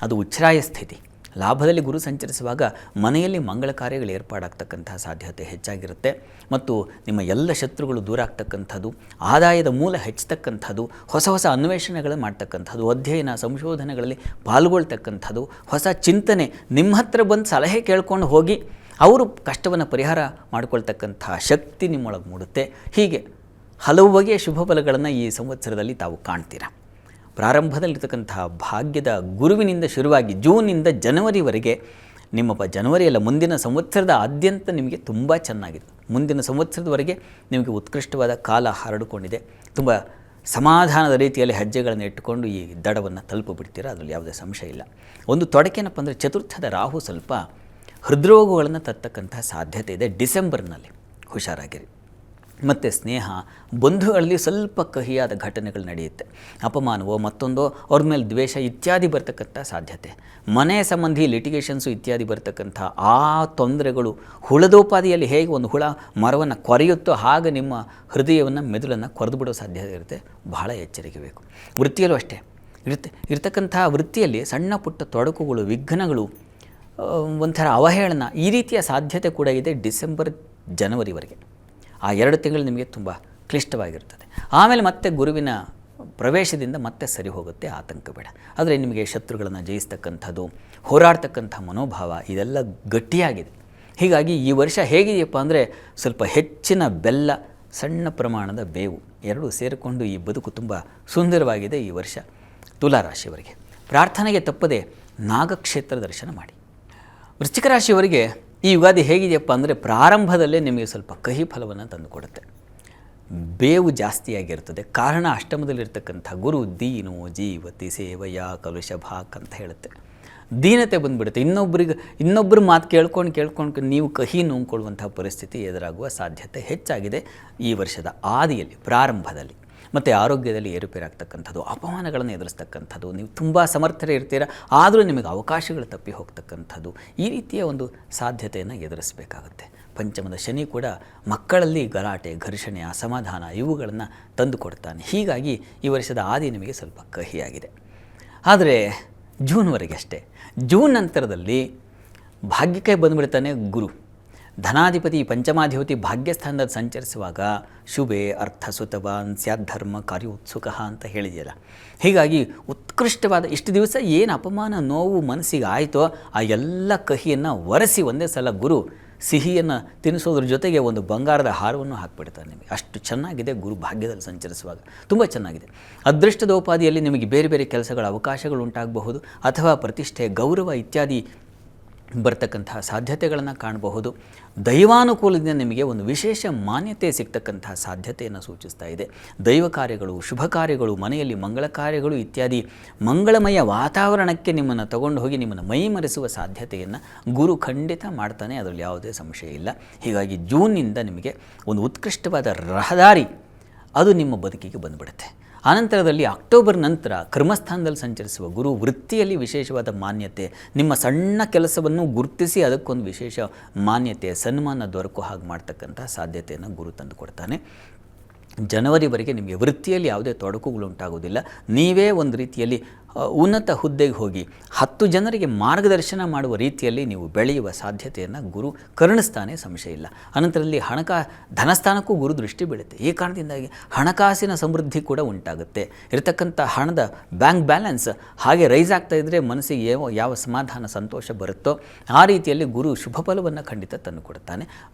ಅದು ಉಚ್ಛ್ರಾಯ ಸ್ಥಿತಿ. ಲಾಭದಲ್ಲಿ ಗುರು ಸಂಚರಿಸುವಾಗ ಮನೆಯಲ್ಲಿ ಮಂಗಳ ಕಾರ್ಯಗಳು ಏರ್ಪಾಡಾಗ್ತಕ್ಕಂತಹ ಸಾಧ್ಯತೆ ಹೆಚ್ಚಾಗಿರುತ್ತೆ. ಮತ್ತು ನಿಮ್ಮ ಎಲ್ಲ ಶತ್ರುಗಳು ದೂರ ಆಗ್ತಕ್ಕಂಥದ್ದು, ಆದಾಯದ ಮೂಲ ಹೆಚ್ಚತಕ್ಕಂಥದ್ದು, ಹೊಸ ಹೊಸ ಅನ್ವೇಷಣೆಗಳು ಮಾಡ್ತಕ್ಕಂಥದ್ದು, ಅಧ್ಯಯನ ಸಂಶೋಧನೆಗಳಲ್ಲಿ ಪಾಲ್ಗೊಳ್ತಕ್ಕಂಥದ್ದು, ಹೊಸ ಚಿಂತನೆ, ನಿಮ್ಮ ಹತ್ರ ಬಂದು ಸಲಹೆ ಕೇಳ್ಕೊಂಡು ಹೋಗಿ ಅವರು ಕಷ್ಟವನ್ನು ಪರಿಹಾರ ಮಾಡಿಕೊಳ್ತಕ್ಕಂಥ ಶಕ್ತಿ ನಿಮ್ಮೊಳಗೆ ಮೂಡುತ್ತೆ. ಹೀಗೆ ಹಲವು ಬಗೆಯ ಶುಭ ಫಲಗಳನ್ನು ಈ ಸಂವತ್ಸರದಲ್ಲಿ ತಾವು ಕಾಣ್ತೀರಾ. ಪ್ರಾರಂಭದಲ್ಲಿರ್ತಕ್ಕಂತಹ ಭಾಗ್ಯದ ಗುರುವಿನಿಂದ ಶುರುವಾಗಿ ಜೂನಿಂದ ಜನವರಿವರೆಗೆ ನಿಮ್ಮ ಜನವರಿಯಲ್ಲ, ಮುಂದಿನ ಸಂವತ್ಸರದ ಆದ್ಯಂತ ನಿಮಗೆ ತುಂಬ ಚೆನ್ನಾಗಿದೆ. ಮುಂದಿನ ಸಂವತ್ಸರದವರೆಗೆ ನಿಮಗೆ ಉತ್ಕೃಷ್ಟವಾದ ಕಾಲ ಹರಡಿಕೊಂಡಿದೆ. ತುಂಬ ಸಮಾಧಾನದ ರೀತಿಯಲ್ಲಿ ಹೆಜ್ಜೆಗಳನ್ನು ಇಟ್ಟುಕೊಂಡು ಈ ದಡವನ್ನು ತಲುಪಿಬಿಡ್ತೀರಾ, ಅದರಲ್ಲಿ ಯಾವುದೇ ಸಂಶಯ ಇಲ್ಲ. ಒಂದು ತೊಡಕೇನಪ್ಪ ಅಂದರೆ, ಚತುರ್ಥದ ರಾಹು ಸ್ವಲ್ಪ ಹೃದ್ರೋಗಗಳನ್ನು ತರ್ತಕ್ಕಂತಹ ಸಾಧ್ಯತೆ ಇದೆ. ಡಿಸೆಂಬರ್ನಲ್ಲಿ ಹುಷಾರಾಗಿರಿ. ಮತ್ತು ಸ್ನೇಹ, ಬಂಧುಗಳಲ್ಲಿ ಸ್ವಲ್ಪ ಕಹಿಯಾದ ಘಟನೆಗಳು ನಡೆಯುತ್ತೆ. ಅಪಮಾನವೋ ಮತ್ತೊಂದೋ, ಅವ್ರ ಮೇಲೆ ದ್ವೇಷ ಇತ್ಯಾದಿ ಬರ್ತಕ್ಕಂಥ ಸಾಧ್ಯತೆ, ಮನೆ ಸಂಬಂಧಿ ಲಿಟಿಗೇಷನ್ಸು ಇತ್ಯಾದಿ ಬರ್ತಕ್ಕಂಥ ಆ ತೊಂದರೆಗಳು ಹುಳದೋಪಾದಿಯಲ್ಲಿ ಹೇಗೆ ಒಂದು ಹುಳ ಮರವನ್ನು ಕೊರೆಯುತ್ತೋ ಹಾಗೆ ನಿಮ್ಮ ಹೃದಯವನ್ನು ಮೆದುಳನ್ನು ಕೊರೆದು ಬಿಡೋ ಸಾಧ್ಯತೆ ಇರುತ್ತೆ. ಬಹಳ ಎಚ್ಚರಿಕೆ ಬೇಕು. ವೃತ್ತಿಯಲ್ಲೂ ಅಷ್ಟೇ ಇರ್ತಕ್ಕಂಥ ವೃತ್ತಿಯಲ್ಲಿ ಸಣ್ಣ ಪುಟ್ಟ ತೊಡಕುಗಳು, ವಿಘ್ನಗಳು, ಒಂಥರ ಅವಹೇಳನ, ಈ ರೀತಿಯ ಸಾಧ್ಯತೆ ಕೂಡ ಇದೆ ಡಿಸೆಂಬರ್ ಜನವರಿವರೆಗೆ. ಆ 2 ತಿಂಗಳು ನಿಮಗೆ ತುಂಬ ಕ್ಲಿಷ್ಟವಾಗಿರ್ತದೆ. ಆಮೇಲೆ ಮತ್ತೆ ಗುರುವಿನ ಪ್ರವೇಶದಿಂದ ಮತ್ತೆ ಸರಿ ಹೋಗುತ್ತೆ, ಆತಂಕ ಬೇಡ. ಆದರೆ ನಿಮಗೆ ಶತ್ರುಗಳನ್ನು ಜಯಿಸ್ತಕ್ಕಂಥದ್ದು, ಹೋರಾಡ್ತಕ್ಕಂಥ ಮನೋಭಾವ ಇದೆಲ್ಲ ಗಟ್ಟಿಯಾಗಿದೆ. ಹೀಗಾಗಿ ಈ ವರ್ಷ ಹೇಗಿದೆಯಪ್ಪ ಅಂದರೆ, ಸ್ವಲ್ಪ ಹೆಚ್ಚಿನ ಬೆಲ್ಲ, ಸಣ್ಣ ಪ್ರಮಾಣದ ಬೇವು ಎರಡೂ ಸೇರಿಕೊಂಡು ಈ ಬದುಕು ತುಂಬ ಸುಂದರವಾಗಿದೆ ಈ ವರ್ಷ ತುಲಾರಾಶಿಯವರಿಗೆ. ಪ್ರಾರ್ಥನೆಗೆ ತಪ್ಪದೆ ನಾಗಕ್ಷೇತ್ರ ದರ್ಶನ ಮಾಡಿ. ವೃಶ್ಚಿಕ ರಾಶಿಯವರಿಗೆ ಈ ಯುಗಾದಿ ಹೇಗಿದೆಯಪ್ಪ ಅಂದರೆ, ಪ್ರಾರಂಭದಲ್ಲೇ ನಿಮಗೆ ಸ್ವಲ್ಪ ಕಹಿ ಫಲವನ್ನು ತಂದುಕೊಡುತ್ತೆ. ಬೇವು ಜಾಸ್ತಿಯಾಗಿರ್ತದೆ. ಕಾರಣ ಅಷ್ಟಮದಲ್ಲಿರ್ತಕ್ಕಂಥ ಗುರು ದೀನೋ ಜೀವತಿ ಸೇವಯ ಕಲುಷಭಾಕ್ ಅಂತ ಹೇಳುತ್ತೆ. ದೀನತೆ ಬಂದುಬಿಡುತ್ತೆ. ಇನ್ನೊಬ್ಬರು ಮಾತು ಕೇಳ್ಕೊಂಡು ನೀವು ಕಹಿ ನುಂಗ್ಕೊಳ್ಳುವಂಥ ಪರಿಸ್ಥಿತಿ ಎದುರಾಗುವ ಸಾಧ್ಯತೆ ಹೆಚ್ಚಾಗಿದೆ ಈ ವರ್ಷದ ಆದಿಯಲ್ಲಿ, ಪ್ರಾರಂಭದಲ್ಲಿ. ಮತ್ತು ಆರೋಗ್ಯದಲ್ಲಿ ಏರುಪೇರಾಗ್ತಕ್ಕಂಥದ್ದು, ಅಪಮಾನಗಳನ್ನು ಎದುರಿಸ್ತಕ್ಕಂಥದ್ದು, ನೀವು ತುಂಬ ಸಮರ್ಥರೇ ಇರ್ತೀರ, ಆದರೂ ನಿಮಗೆ ಅವಕಾಶಗಳು ತಪ್ಪಿ ಹೋಗ್ತಕ್ಕಂಥದ್ದು, ಈ ರೀತಿಯ ಒಂದು ಸಾಧ್ಯತೆಯನ್ನು ಎದುರಿಸಬೇಕಾಗುತ್ತೆ. ಪಂಚಮದ ಶನಿ ಕೂಡ ಮಕ್ಕಳಲ್ಲಿ ಗಲಾಟೆ, ಘರ್ಷಣೆ, ಅಸಮಾಧಾನ ಇವುಗಳನ್ನು ತಂದು ಕೊಡ್ತಾನೆ. ಹೀಗಾಗಿ ಈ ವರ್ಷದ ಆದಿ ನಿಮಗೆ ಸ್ವಲ್ಪ ಕಹಿಯಾಗಿದೆ. ಆದರೆ ಜೂನ್ವರೆಗೆ ಅಷ್ಟೇ. ಜೂನ್ ನಂತರದಲ್ಲಿ ಭಾಗ್ಯಕ್ಕೆ ಬಂದುಬಿಡ್ತಾನೆ ಗುರು. ಧನಾಧಿಪತಿ, ಪಂಚಮಾಧಿಪತಿ ಭಾಗ್ಯಸ್ಥಾನದಲ್ಲಿ ಸಂಚರಿಸುವಾಗ ಶುಭೆ ಅರ್ಥ ಸುತವಾನ್ ಸ್ಯಾಧರ್ಮ ಕಾರ್ಯೋತ್ಸುಕ ಅಂತ ಹೇಳಿದೆಯಲ್ಲ. ಹೀಗಾಗಿ ಉತ್ಕೃಷ್ಟವಾದ ಇಷ್ಟು ದಿವಸ ಏನು ಅಪಮಾನ ನೋವು ಮನಸ್ಸಿಗೆ ಆಯಿತೋ ಆ ಎಲ್ಲ ಕಹಿಯನ್ನು ಒರೆಸಿ ಒಂದೇ ಸಲ ಗುರು ಸಿಹಿಯನ್ನು ತಿನ್ನಿಸೋದ್ರ ಜೊತೆಗೆ ಒಂದು ಬಂಗಾರದ ಹಾರವನ್ನು ಹಾಕಿಬಿಡ್ತಾರೆ ನಿಮಗೆ. ಅಷ್ಟು ಚೆನ್ನಾಗಿದೆ ಗುರು ಭಾಗ್ಯದಲ್ಲಿ ಸಂಚರಿಸುವಾಗ, ತುಂಬ ಚೆನ್ನಾಗಿದೆ. ಅದೃಷ್ಟದೋಪಾದಿಯಲ್ಲಿ ನಿಮಗೆ ಬೇರೆ ಬೇರೆ ಕೆಲಸಗಳ ಅವಕಾಶಗಳು ಉಂಟಾಗಬಹುದು, ಅಥವಾ ಪ್ರತಿಷ್ಠೆ, ಗೌರವ ಇತ್ಯಾದಿ ಬರ್ತಕ್ಕಂತಹ ಸಾಧ್ಯತೆಗಳನ್ನು ಕಾಣಬಹುದು. ದೈವಾನುಕೂಲದಿಂದ ನಿಮಗೆ ಒಂದು ವಿಶೇಷ ಮಾನ್ಯತೆ ಸಿಗ್ತಕ್ಕಂತಹ ಸಾಧ್ಯತೆಯನ್ನು ಸೂಚಿಸ್ತಾ ಇದೆ. ದೈವ ಕಾರ್ಯಗಳು, ಶುಭ ಕಾರ್ಯಗಳು, ಮನೆಯಲ್ಲಿ ಮಂಗಳ ಕಾರ್ಯಗಳು ಇತ್ಯಾದಿ ಮಂಗಳಮಯ ವಾತಾವರಣಕ್ಕೆ ನಿಮ್ಮನ್ನು ತಗೊಂಡು ಹೋಗಿ ನಿಮ್ಮನ್ನು ಮೈಮರೆಸುವ ಸಾಧ್ಯತೆಯನ್ನು ಗುರು ಖಂಡಿತ ಮಾಡ್ತಾನೆ, ಅದರಲ್ಲಿ ಯಾವುದೇ ಸಂಶಯ ಇಲ್ಲ. ಹೀಗಾಗಿ ಜೂನ್ನಿಂದ ನಿಮಗೆ ಒಂದು ಉತ್ಕೃಷ್ಟವಾದ ರಹದಾರಿ ಅದು ನಿಮ್ಮ ಬದುಕಿಗೆ ಬಂದುಬಿಡುತ್ತೆ. ಆನಂತರದಲ್ಲಿ ಅಕ್ಟೋಬರ್ ನಂತರ ಕರ್ಮಸ್ಥಾನದಲ್ಲಿ ಸಂಚರಿಸುವ ಗುರು ವೃತ್ತಿಯಲ್ಲಿ ವಿಶೇಷವಾದ ಮಾನ್ಯತೆ, ನಿಮ್ಮ ಸಣ್ಣ ಕೆಲಸವನ್ನು ಗುರುತಿಸಿ ಅದಕ್ಕೊಂದು ವಿಶೇಷ ಮಾನ್ಯತೆ, ಸನ್ಮಾನ ದೊರಕೋ ಹಾಗೆ ಮಾಡ್ತಕ್ಕಂಥ ಸಾಧ್ಯತೆಯನ್ನು ಗುರು ತಂದು ಕೊಡ್ತಾನೆ. ಜನವರಿವರೆಗೆ ನಿಮಗೆ ವೃತ್ತಿಯಲ್ಲಿ ಯಾವುದೇ ತೊಡಕುಗಳು ಉಂಟಾಗೋದಿಲ್ಲ. ನೀವೇ ಒಂದು ರೀತಿಯಲ್ಲಿ ಉನ್ನತ ಹುದ್ದೆಗೆ ಹೋಗಿ 10 ಜನರಿಗೆ ಮಾರ್ಗದರ್ಶನ ಮಾಡುವ ರೀತಿಯಲ್ಲಿ ನೀವು ಬೆಳೆಯುವ ಸಾಧ್ಯತೆಯನ್ನು ಗುರು ಕರುಣಿಸ್ತಾನೆ, ಸಂಶಯ ಇಲ್ಲ. ಅನಂತರದಲ್ಲಿ ಧನಸ್ಥಾನಕ್ಕೂ ಗುರು ದೃಷ್ಟಿ ಬೀಳುತ್ತೆ. ಈ ಕಾರಣದಿಂದಾಗಿ ಹಣಕಾಸಿನ ಸಮೃದ್ಧಿ ಕೂಡ ಉಂಟಾಗುತ್ತೆ. ಇರತಕ್ಕಂಥ ಹಣದ ಬ್ಯಾಂಕ್ ಬ್ಯಾಲೆನ್ಸ್ ಹಾಗೆ ರೈಸ್ ಆಗ್ತಾ ಇದ್ದರೆ ಮನಸ್ಸಿಗೆ ಯಾವ ಸಮಾಧಾನ ಸಂತೋಷ ಬರುತ್ತೋ ಆ ರೀತಿಯಲ್ಲಿ ಗುರು ಶುಭ ಫಲವನ್ನು ಖಂಡಿತ ತಂದು ಕೊಡ್ತಾನೆ.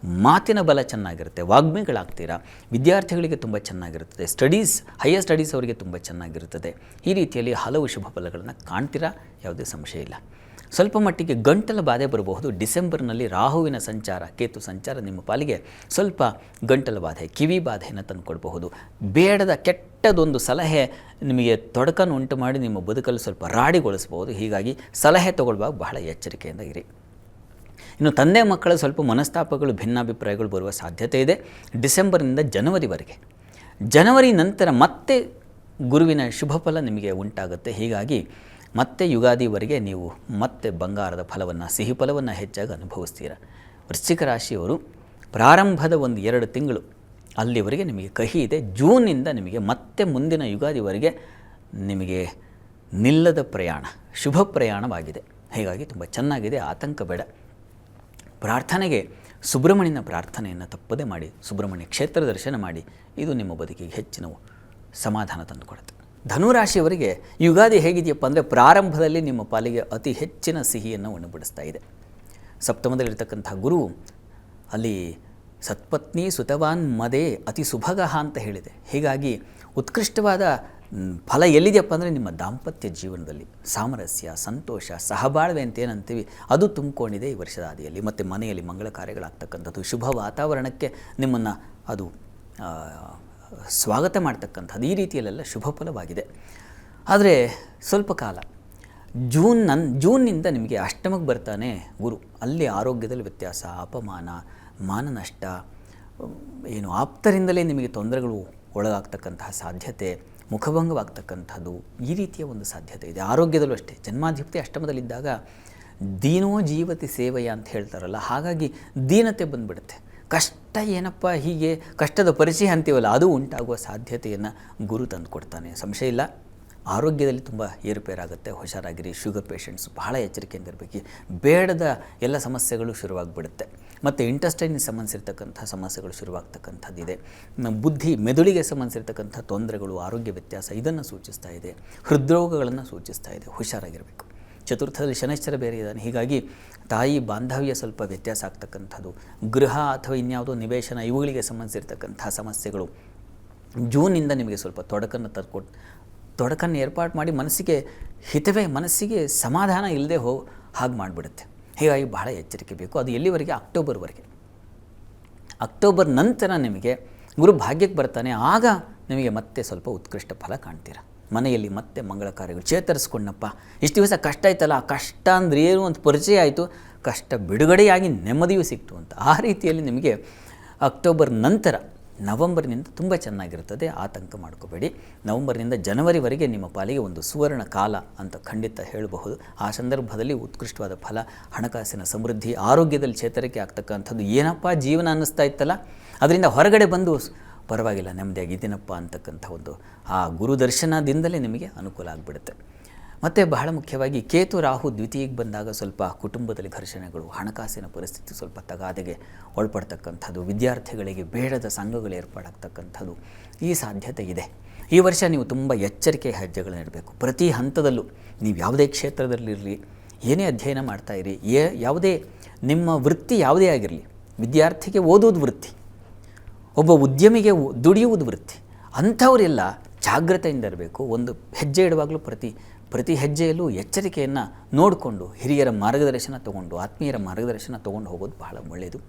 ಮಾತಿನ ಬಲ ಚೆನ್ನಾಗಿರುತ್ತೆ, ವಾಗ್ಮಿಗಳಾಗ್ತೀರಾ, ವಿದ್ಯಾರ್ಥಿಗಳಿಗೆ ತುಂಬ ಚೆನ್ನಾಗಿರುತ್ತದೆ, ಹೈಯರ್ ಸ್ಟಡೀಸ್ ಅವರಿಗೆ ತುಂಬ ಚೆನ್ನಾಗಿರುತ್ತದೆ. ಈ ರೀತಿಯಲ್ಲಿ ಹಲವು ಶುಭ ಫಲಗಳನ್ನು ಕಾಣ್ತೀರಾ, ಯಾವುದೇ ಸಂಶಯ ಇಲ್ಲ. ಸ್ವಲ್ಪ ಮಟ್ಟಿಗೆ ಗಂಟಲ ಬಾಧೆ ಬರಬಹುದು. ಡಿಸೆಂಬರ್ನಲ್ಲಿ ರಾಹುವಿನ ಸಂಚಾರ, ಕೇತು ಸಂಚಾರ ನಿಮ್ಮ ಪಾಲಿಗೆ ಸ್ವಲ್ಪ ಗಂಟಲ ಬಾಧೆ, ಕಿವಿ ಬಾಧೆಯನ್ನು ತಂದುಕೊಡಬಹುದು. ಬೇಡದ ಕೆಟ್ಟದೊಂದು ಸಲಹೆ ನಿಮಗೆ ತೊಡಕನ್ನು ಉಂಟು ಮಾಡಿ ನಿಮ್ಮ ಬದುಕಲ್ಲಿ ಸ್ವಲ್ಪ ರಾಡಿಗೊಳಿಸಬಹುದು. ಹೀಗಾಗಿ ಸಲಹೆ ತಗೊಳ್ಳುವಾಗ ಬಹಳ ಎಚ್ಚರಿಕೆಯಿಂದ ಇರಿ. ಇನ್ನು ತಂದೆ ಮಕ್ಕಳ ಸ್ವಲ್ಪ ಮನಸ್ತಾಪಗಳು, ಭಿನ್ನಾಭಿಪ್ರಾಯಗಳು ಬರುವ ಸಾಧ್ಯತೆ ಇದೆ ಡಿಸೆಂಬರ್ನಿಂದ ಜನವರಿವರೆಗೆ. ಜನವರಿ ನಂತರ ಮತ್ತೆ ಗುರುವಿನ ಶುಭ ಫಲ ನಿಮಗೆ ಉಂಟಾಗುತ್ತೆ. ಹೀಗಾಗಿ ಮತ್ತೆ ಯುಗಾದಿವರೆಗೆ ನೀವು ಮತ್ತೆ ಬಂಗಾರದ ಫಲವನ್ನು, ಸಿಹಿ ಫಲವನ್ನು ಹೆಚ್ಚಾಗಿ ಅನುಭವಿಸ್ತೀರ. ವೃಶ್ಚಿಕ ರಾಶಿಯವರು ಪ್ರಾರಂಭದ 1-2 ತಿಂಗಳು ಅಲ್ಲಿವರೆಗೆ ನಿಮಗೆ ಕಹಿ ಇದೆ. ಜೂನ್ನಿಂದ ನಿಮಗೆ ಮತ್ತೆ ಮುಂದಿನ ಯುಗಾದಿವರೆಗೆ ನಿಮಗೆ ನಿಲ್ಲದ ಪ್ರಯಾಣ, ಶುಭ ಪ್ರಯಾಣವಾಗಿದೆ. ಹೀಗಾಗಿ ತುಂಬ ಚೆನ್ನಾಗಿದೆ, ಆತಂಕ ಬೇಡ. ಪ್ರಾರ್ಥನೆಗೆ ಸುಬ್ರಹ್ಮಣ್ಯನ ಪ್ರಾರ್ಥನೆಯನ್ನು ತಪ್ಪದೇ ಮಾಡಿ, ಸುಬ್ರಹ್ಮಣ್ಯ ಕ್ಷೇತ್ರ ದರ್ಶನ ಮಾಡಿ. ಇದು ನಿಮ್ಮ ಬದುಕಿಗೆ ಹೆಚ್ಚಿನ ಸಮಾಧಾನ ತಂದುಕೊಡುತ್ತೆ. ಧನುರಾಶಿಯವರಿಗೆ ಯುಗಾದಿ ಹೇಗಿದೆಯಪ್ಪ ಅಂದರೆ ಪ್ರಾರಂಭದಲ್ಲಿ ನಿಮ್ಮ ಪಾಲಿಗೆ ಅತಿ ಹೆಚ್ಚಿನ ಸಿಹಿಯನ್ನು ಉಣಬಡಿಸ್ತಾ ಇದೆ. ಸಪ್ತಮದಲ್ಲಿರ್ತಕ್ಕಂಥ ಗುರು ಅಲ್ಲಿ ಸತ್ಪತ್ನಿ ಸುತವಾನ್ ಮದೇ ಅತಿ ಸುಭಗಃ ಅಂತ ಹೇಳಿದೆ. ಹೀಗಾಗಿ ಉತ್ಕೃಷ್ಟವಾದ ಫಲ ಎಲ್ಲಿದೆಯಪ್ಪ ಅಂದರೆ ನಿಮ್ಮ ದಾಂಪತ್ಯ ಜೀವನದಲ್ಲಿ ಸಾಮರಸ್ಯ, ಸಂತೋಷ, ಸಹಬಾಳ್ವೆ ಅಂತ ಏನಂತೀವಿ ಅದು ತುಂಬಿಕೊಂಡಿದೆ ಈ ವರ್ಷದ ಆದಿಯಲ್ಲಿ. ಮತ್ತು ಮನೆಯಲ್ಲಿ ಮಂಗಳ ಕಾರ್ಯಗಳಾಗ್ತಕ್ಕಂಥದ್ದು, ಶುಭ ವಾತಾವರಣಕ್ಕೆ ನಿಮ್ಮನ್ನು ಅದು ಸ್ವಾಗತ ಮಾಡ್ತಕ್ಕಂಥದ್ದು, ಈ ರೀತಿಯಲ್ಲೆಲ್ಲ ಶುಭ ಫಲವಾಗಿದೆ. ಆದರೆ ಸ್ವಲ್ಪ ಕಾಲ ಜೂನ್ನಿಂದ ನಿಮಗೆ ಅಷ್ಟಮಕ್ಕೆ ಬರ್ತಾನೆ ಗುರು. ಅಲ್ಲಿ ಆರೋಗ್ಯದಲ್ಲಿ ವ್ಯತ್ಯಾಸ, ಅಪಮಾನ, ಮಾನನಷ್ಟ, ಆಪ್ತರಿಂದಲೇ ನಿಮಗೆ ತೊಂದರೆಗಳು ಒಳಗಾಗ್ತಕ್ಕಂತಹ ಸಾಧ್ಯತೆ, ಮುಖಭಂಗವಾಗ್ತಕ್ಕಂಥದ್ದು, ಈ ರೀತಿಯ ಒಂದು ಸಾಧ್ಯತೆ ಇದೆ. ಆರೋಗ್ಯದಲ್ಲೂ ಅಷ್ಟೇ. ಜನ್ಮಾಧಿಪತಿ ಅಷ್ಟಮದಲ್ಲಿದ್ದಾಗ ದೀನೋ ಜೀವತಿ ಸೇವೆಯ ಅಂತ ಹೇಳ್ತಾರಲ್ಲ, ಹಾಗಾಗಿ ದೀನತೆ ಬಂದುಬಿಡುತ್ತೆ. ಕಷ್ಟ ಏನಪ್ಪ, ಹೀಗೆ ಕಷ್ಟದ ಪರಿಚಯ ಅಂತೀವಲ್ಲ, ಅದು ಉಂಟಾಗುವ ಸಾಧ್ಯತೆಯನ್ನು ಗುರು ತಂದು ಕೊಡ್ತಾನೆ, ಸಂಶಯ ಇಲ್ಲ. ಆರೋಗ್ಯದಲ್ಲಿ ತುಂಬ ಏರುಪೇರಾಗುತ್ತೆ, ಹುಷಾರಾಗಿರಿ. ಶುಗರ್ ಪೇಷಂಟ್ಸ್ ಬಹಳ ಎಚ್ಚರಿಕೆಯಿಂದ ಇರಬೇಕು. ಬೇಡದ ಎಲ್ಲ ಸಮಸ್ಯೆಗಳು ಶುರುವಾಗಿಬಿಡುತ್ತೆ. ಮತ್ತು ಇಂಟೆಸ್ಟೈನಿಗೆ ಸಂಬಂಧಿಸಿರ್ತಕ್ಕಂಥ ಸಮಸ್ಯೆಗಳು ಶುರುವಾಗ್ತಕ್ಕಂಥದ್ದಿದೆ. ಬುದ್ಧಿ, ಮೆದುಳಿಗೆ ಸಂಬಂಧಿಸಿರ್ತಕ್ಕಂಥ ತೊಂದರೆಗಳು, ಆರೋಗ್ಯ ವ್ಯತ್ಯಾಸ ಇದನ್ನು ಸೂಚಿಸ್ತಾ ಇದೆ. ಹೃದ್ರೋಗಗಳನ್ನು ಸೂಚಿಸ್ತಾ ಇದೆ, ಹುಷಾರಾಗಿರಬೇಕು. ಚತುರ್ಥದಲ್ಲಿ ಶನೈಶ್ಚರ ಬೇರೆ ಇದ್ದಾನೆ. ಹೀಗಾಗಿ ತಾಯಿ ಬಾಂಧವ್ಯ ಸ್ವಲ್ಪ ವ್ಯತ್ಯಾಸ ಆಗ್ತಕ್ಕಂಥದ್ದು, ಗೃಹ ಅಥವಾ ಇನ್ಯಾವುದೋ ನಿವೇಶನ ಇವುಗಳಿಗೆ ಸಂಬಂಧಿಸಿರ್ತಕ್ಕಂಥ ಸಮಸ್ಯೆಗಳು ಜೂನ್ನಿಂದ ನಿಮಗೆ ಸ್ವಲ್ಪ ತೊಡಕನ್ನು ಏರ್ಪಾಡು ಮಾಡಿ ಮನಸ್ಸಿಗೆ ಸಮಾಧಾನ ಇಲ್ಲದೆ ಹಾಗೆ ಮಾಡಿಬಿಡುತ್ತೆ. ಹೀಗಾಗಿ ಬಹಳ ಎಚ್ಚರಿಕೆ ಬೇಕು. ಅದು ಎಲ್ಲಿವರೆಗೆ? ಅಕ್ಟೋಬರ್ವರೆಗೆ. ಅಕ್ಟೋಬರ್ ನಂತರ ನಿಮಗೆ ಗುರು ಭಾಗ್ಯಕ್ಕೆ ಬರ್ತಾನೆ. ಆಗ ನಿಮಗೆ ಮತ್ತೆ ಸ್ವಲ್ಪ ಉತ್ಕೃಷ್ಟ ಫಲ ಕಾಣ್ತೀರ. ಮನೆಯಲ್ಲಿ ಮತ್ತೆ ಮಂಗಳ ಕಾರ್ಯಗಳು ಚೇತರಿಸ್ಕೊಂಡಪ್ಪ, ಇಷ್ಟು ದಿವಸ ಕಷ್ಟ ಆಯ್ತಲ್ಲ, ಆ ಕಷ್ಟ ಅಂದರೆ ಏನು ಅಂತ ಪರಿಚಯ ಆಯಿತು, ಕಷ್ಟ ಬಿಡುಗಡೆಯಾಗಿ ನೆಮ್ಮದಿಯೂ ಸಿಕ್ತು ಅಂತ. ಆ ರೀತಿಯಲ್ಲಿ ನಿಮಗೆ ಅಕ್ಟೋಬರ್ ನಂತರ ನವಂಬರ್ನಿಂದ ತುಂಬ ಚೆನ್ನಾಗಿರ್ತದೆ, ಆತಂಕ ಮಾಡ್ಕೋಬೇಡಿ. ನವಂಬರ್ನಿಂದ ಜನವರಿವರೆಗೆ ನಿಮ್ಮ ಪಾಲಿಗೆ ಒಂದು ಸುವರ್ಣ ಕಾಲ ಅಂತ ಖಂಡಿತ ಹೇಳಬಹುದು. ಆ ಸಂದರ್ಭದಲ್ಲಿ ಉತ್ಕೃಷ್ಟವಾದ ಫಲ, ಹಣಕಾಸಿನ ಸಮೃದ್ಧಿ, ಆರೋಗ್ಯದಲ್ಲಿ ಚೇತರಿಕೆ ಆಗ್ತಕ್ಕಂಥದ್ದು. ಏನಪ್ಪ ಜೀವನ ಅನ್ನಿಸ್ತಾ ಇತ್ತಲ್ಲ, ಅದರಿಂದ ಹೊರಗಡೆ ಬಂದು ಪರವಾಗಿಲ್ಲ ನೆಮ್ಮದಿಯಾಗಿದ್ದೀನಪ್ಪ ಅಂತಕ್ಕಂಥ ಒಂದು ಆ ಗುರುದರ್ಶನದಿಂದಲೇ ನಿಮಗೆ ಅನುಕೂಲ ಆಗಿಬಿಡುತ್ತೆ. ಮತ್ತು ಬಹಳ ಮುಖ್ಯವಾಗಿ ಕೇತು ರಾಹು ದ್ವಿತೀಯಕ್ಕೆ ಬಂದಾಗ ಸ್ವಲ್ಪ ಕುಟುಂಬದಲ್ಲಿ ಘರ್ಷಣೆಗಳು, ಹಣಕಾಸಿನ ಪರಿಸ್ಥಿತಿ ಸ್ವಲ್ಪ ತಗಾದೆಗೆ ಒಳಪಡ್ತಕ್ಕಂಥದ್ದು, ವಿದ್ಯಾರ್ಥಿಗಳಿಗೆ ಬೇಡದ ಸಂಘಗಳು ಏರ್ಪಾಡಾಗ್ತಕ್ಕಂಥದ್ದು ಈ ಸಾಧ್ಯತೆ ಇದೆ. ಈ ವರ್ಷ ನೀವು ತುಂಬ ಎಚ್ಚರಿಕೆ ಹೆಜ್ಜೆಗಳನ್ನ ಇಡಬೇಕು. ಪ್ರತಿ ಹಂತದಲ್ಲೂ ನೀವು ಯಾವುದೇ ಕ್ಷೇತ್ರದಲ್ಲಿರಲಿ, ಏನೇ ಅಧ್ಯಯನ ಮಾಡ್ತಾಯಿರಿ, ಯಾವುದೇ ನಿಮ್ಮ ವೃತ್ತಿ ಯಾವುದೇ ಆಗಿರಲಿ, ವಿದ್ಯಾರ್ಥಿಗೆ ಓದೋದು ವೃತ್ತಿ, ಒಬ್ಬ ಉದ್ಯಮಿಗೆ ದುಡಿಯುವುದು ವೃತ್ತಿ, ಅಂಥವರೆಲ್ಲ ಜಾಗ್ರತೆಯಿಂದ ಇರಬೇಕು. ಒಂದು ಹೆಜ್ಜೆ ಇಡುವಾಗಲೂ ಪ್ರತಿ ಪ್ರತಿ ಹೆಜ್ಜೆಯಲ್ಲೂ ಎಚ್ಚರಿಕೆಯನ್ನು ನೋಡಿಕೊಂಡು ಹಿರಿಯರ ಮಾರ್ಗದರ್ಶನ ತಗೊಂಡು ಆತ್ಮೀಯರ ಮಾರ್ಗದರ್ಶನ ತೊಗೊಂಡು ಹೋಗೋದು ಬಹಳ ಒಳ್ಳೆಯದು.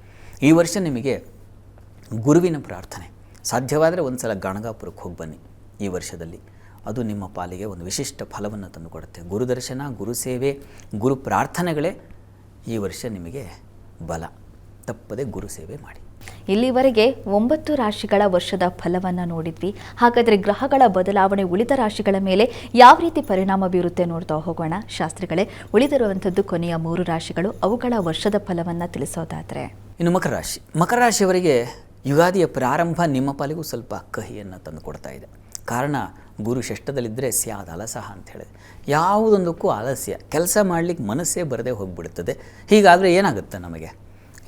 ಈ ವರ್ಷ ನಿಮಗೆ ಗುರುವಿನ ಪ್ರಾರ್ಥನೆ ಸಾಧ್ಯವಾದರೆ ಒಂದು ಸಲ ಗಣಗಾಪುರಕ್ಕೆ ಹೋಗಿ ಬನ್ನಿ ಈ ವರ್ಷದಲ್ಲಿ. ಅದು ನಿಮ್ಮ ಪಾಲಿಗೆ ಒಂದು ವಿಶಿಷ್ಟ ಫಲವನ್ನು ತಂದುಕೊಡುತ್ತೆ. ಗುರುದರ್ಶನ, ಗುರು ಸೇವೆ, ಗುರು ಪ್ರಾರ್ಥನೆಗಳೇ ಈ ವರ್ಷ ನಿಮಗೆ ಬಲ. ತಪ್ಪದೆ ಗುರು ಸೇವೆ ಮಾಡಿ. ಇಲ್ಲಿವರೆಗೆ 9 ರಾಶಿಗಳ ವರ್ಷದ ಫಲವನ್ನು ನೋಡಿದ್ವಿ. ಹಾಗಾದರೆ ಗ್ರಹಗಳ ಬದಲಾವಣೆ ಉಳಿದ ರಾಶಿಗಳ ಮೇಲೆ ಯಾವ ರೀತಿ ಪರಿಣಾಮ ಬೀರುತ್ತೆ ನೋಡ್ತಾ ಹೋಗೋಣ ಶಾಸ್ತ್ರಿಗಳೇ. ಉಳಿದಿರುವಂಥದ್ದು ಕೊನೆಯ 3 ರಾಶಿಗಳು, ಅವುಗಳ ವರ್ಷದ ಫಲವನ್ನು ತಿಳಿಸೋದಾದರೆ ಇನ್ನು ಮಕರ ರಾಶಿಯವರಿಗೆ ಯುಗಾದಿಯ ಪ್ರಾರಂಭ ನಿಮ್ಮ ಪಾಲಿಗೂ ಸ್ವಲ್ಪ ಕಹಿಯನ್ನು ತಂದುಕೊಡ್ತಾ ಇದೆ. ಕಾರಣ ಗುರು ಷಷ್ಠದಲ್ಲಿದ್ದರೆ ಸ್ಯಾದ ಅಲಸಹ ಅಂತ ಹೇಳಿದೆ. ಯಾವುದೊಂದಕ್ಕೂ ಆಲಸ್ಯ, ಕೆಲಸ ಮಾಡಲಿಕ್ಕೆ ಮನಸ್ಸೇ ಬರದೇ ಹೋಗಿಬಿಡುತ್ತದೆ. ಹೀಗಾದರೆ ಏನಾಗುತ್ತೆ, ನಮಗೆ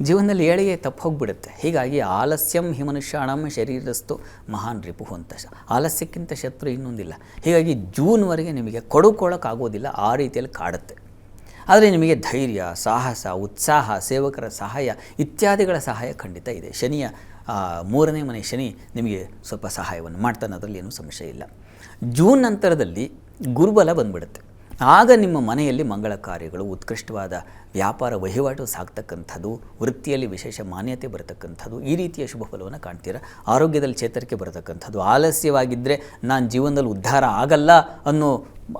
ಜೀವನದಲ್ಲಿ ಏಳಿಗೆ ತಪ್ಪು ಹೋಗಿಬಿಡುತ್ತೆ. ಹೀಗಾಗಿ ಆಲಸ್ಯಂ ಹಿ ಮನುಷ್ಯಾಣಂ ಶರೀರಸ್ತು ಮಹಾನ್ ರಿಪು ಅಂತ. ಆಲಸ್ಯಕ್ಕಿಂತ ಶತ್ರು ಇನ್ನೊಂದಿಲ್ಲ. ಹೀಗಾಗಿ ಜೂನ್ವರೆಗೆ ನಿಮಗೆ ಕೊಡೋಕ್ಕಾಗೋದಿಲ್ಲ, ಆ ರೀತಿಯಲ್ಲಿ ಕಾಡುತ್ತೆ. ಆದರೆ ನಿಮಗೆ ಧೈರ್ಯ, ಸಾಹಸ, ಉತ್ಸಾಹ, ಸೇವಕರ ಸಹಾಯ ಇತ್ಯಾದಿಗಳ ಸಹಾಯ ಖಂಡಿತ ಇದೆ. ಶನಿಯ 3ನೇ ಮನೆ ಶನಿ ನಿಮಗೆ ಸ್ವಲ್ಪ ಸಹಾಯವನ್ನು ಮಾಡ್ತಾನೆ, ಅದರಲ್ಲಿ ಏನೂ ಸಮಸ್ಯೆ ಇಲ್ಲ. ಜೂನ್ ನಂತರದಲ್ಲಿ ಗುರುಬಲ ಬಂದ್ಬಿಡುತ್ತೆ. ಆಗ ನಿಮ್ಮ ಮನೆಯಲ್ಲಿ ಮಂಗಳ ಕಾರ್ಯಗಳು, ಉತ್ಕೃಷ್ಟವಾದ ವ್ಯಾಪಾರ ವಹಿವಾಟು ಸಾಗ್ತಕ್ಕಂಥದ್ದು, ವೃತ್ತಿಯಲ್ಲಿ ವಿಶೇಷ ಮಾನ್ಯತೆ ಬರತಕ್ಕಂಥದ್ದು, ಈ ರೀತಿಯ ಶುಭ ಫಲವನ್ನು ಕಾಣ್ತೀರ. ಆರೋಗ್ಯದಲ್ಲಿ ಚೇತರಿಕೆ ಬರತಕ್ಕಂಥದ್ದು. ಆಲಸ್ಯವಾಗಿದ್ದರೆ ನಾನು ಜೀವನದಲ್ಲಿ ಉದ್ಧಾರ ಆಗಲ್ಲ ಅನ್ನೋ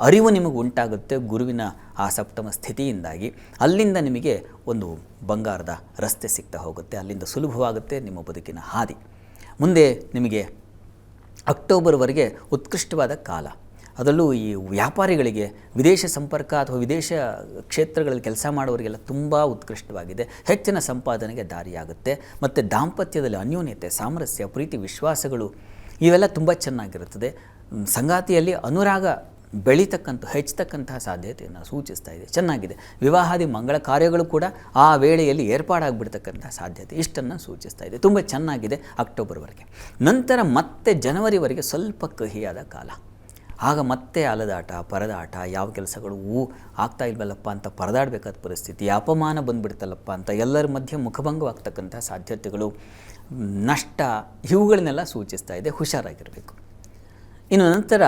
ಅರಿವು ನಿಮಗೆ ಉಂಟಾಗುತ್ತೆ ಗುರುವಿನ ಆ ಸಪ್ತಮ ಸ್ಥಿತಿಯಿಂದಾಗಿ. ಅಲ್ಲಿಂದ ನಿಮಗೆ ಒಂದು ಬಂಗಾರದ ರಸ್ತೆ ಸಿಗ್ತಾ ಹೋಗುತ್ತೆ. ಅಲ್ಲಿಂದ ಸುಲಭವಾಗುತ್ತೆ ನಿಮ್ಮ ಬದುಕಿನ ಹಾದಿ. ಮುಂದೆ ನಿಮಗೆ ಅಕ್ಟೋಬರ್ವರೆಗೆ ಉತ್ಕೃಷ್ಟವಾದ ಕಾಲ. ಅದರಲ್ಲೂ ಈ ವ್ಯಾಪಾರಿಗಳಿಗೆ, ವಿದೇಶ ಸಂಪರ್ಕ ಅಥವಾ ವಿದೇಶ ಕ್ಷೇತ್ರಗಳಲ್ಲಿ ಕೆಲಸ ಮಾಡೋರಿಗೆಲ್ಲ ತುಂಬ ಉತ್ಕೃಷ್ಟವಾಗಿದೆ. ಹೆಚ್ಚಿನ ಸಂಪಾದನೆಗೆ ದಾರಿಯಾಗುತ್ತೆ. ಮತ್ತು ದಾಂಪತ್ಯದಲ್ಲಿ ಅನ್ಯೋನ್ಯತೆ, ಸಾಮರಸ್ಯ, ಪ್ರೀತಿ, ವಿಶ್ವಾಸಗಳು ಇವೆಲ್ಲ ತುಂಬ ಚೆನ್ನಾಗಿರುತ್ತದೆ. ಸಂಗಾತಿಯಲ್ಲಿ ಅನುರಾಗ ಹೆಚ್ಚತಕ್ಕಂತಹ ಸಾಧ್ಯತೆಯನ್ನು ಸೂಚಿಸ್ತಾ ಇದೆ. ಚೆನ್ನಾಗಿದೆ. ವಿವಾಹಾದಿ ಮಂಗಳ ಕಾರ್ಯಗಳು ಕೂಡ ಆ ವೇಳೆಯಲ್ಲಿ ಏರ್ಪಾಡಾಗಿಬಿಡ್ತಕ್ಕಂಥ ಸಾಧ್ಯತೆ ಇಷ್ಟನ್ನು ಸೂಚಿಸ್ತಾ ಇದೆ. ತುಂಬ ಚೆನ್ನಾಗಿದೆ ಅಕ್ಟೋಬರ್ವರೆಗೆ. ನಂತರ ಮತ್ತೆ ಜನವರಿವರೆಗೆ ಸ್ವಲ್ಪ ಕಹಿಯಾದ ಕಾಲ. ಆಗ ಮತ್ತೆ ಅಲದಾಟ, ಪರದಾಟ, ಯಾವ ಕೆಲಸಗಳು ಆಗ್ತಾ ಇಲ್ವಲ್ಲಪ್ಪ ಅಂತ ಪರದಾಡಬೇಕಾದ ಪರಿಸ್ಥಿತಿ, ಅಪಮಾನ ಬಂದುಬಿಡ್ತಲ್ಲಪ್ಪ ಅಂತ ಎಲ್ಲರ ಮಧ್ಯೆ ಮುಖಭಂಗವಾಗ್ತಕ್ಕಂಥ ಸಾಧ್ಯತೆಗಳು, ನಷ್ಟ, ಇವುಗಳನ್ನೆಲ್ಲ ಸೂಚಿಸ್ತಾ ಇದೆ. ಹುಷಾರಾಗಿರಬೇಕು. ಇನ್ನು ನಂತರ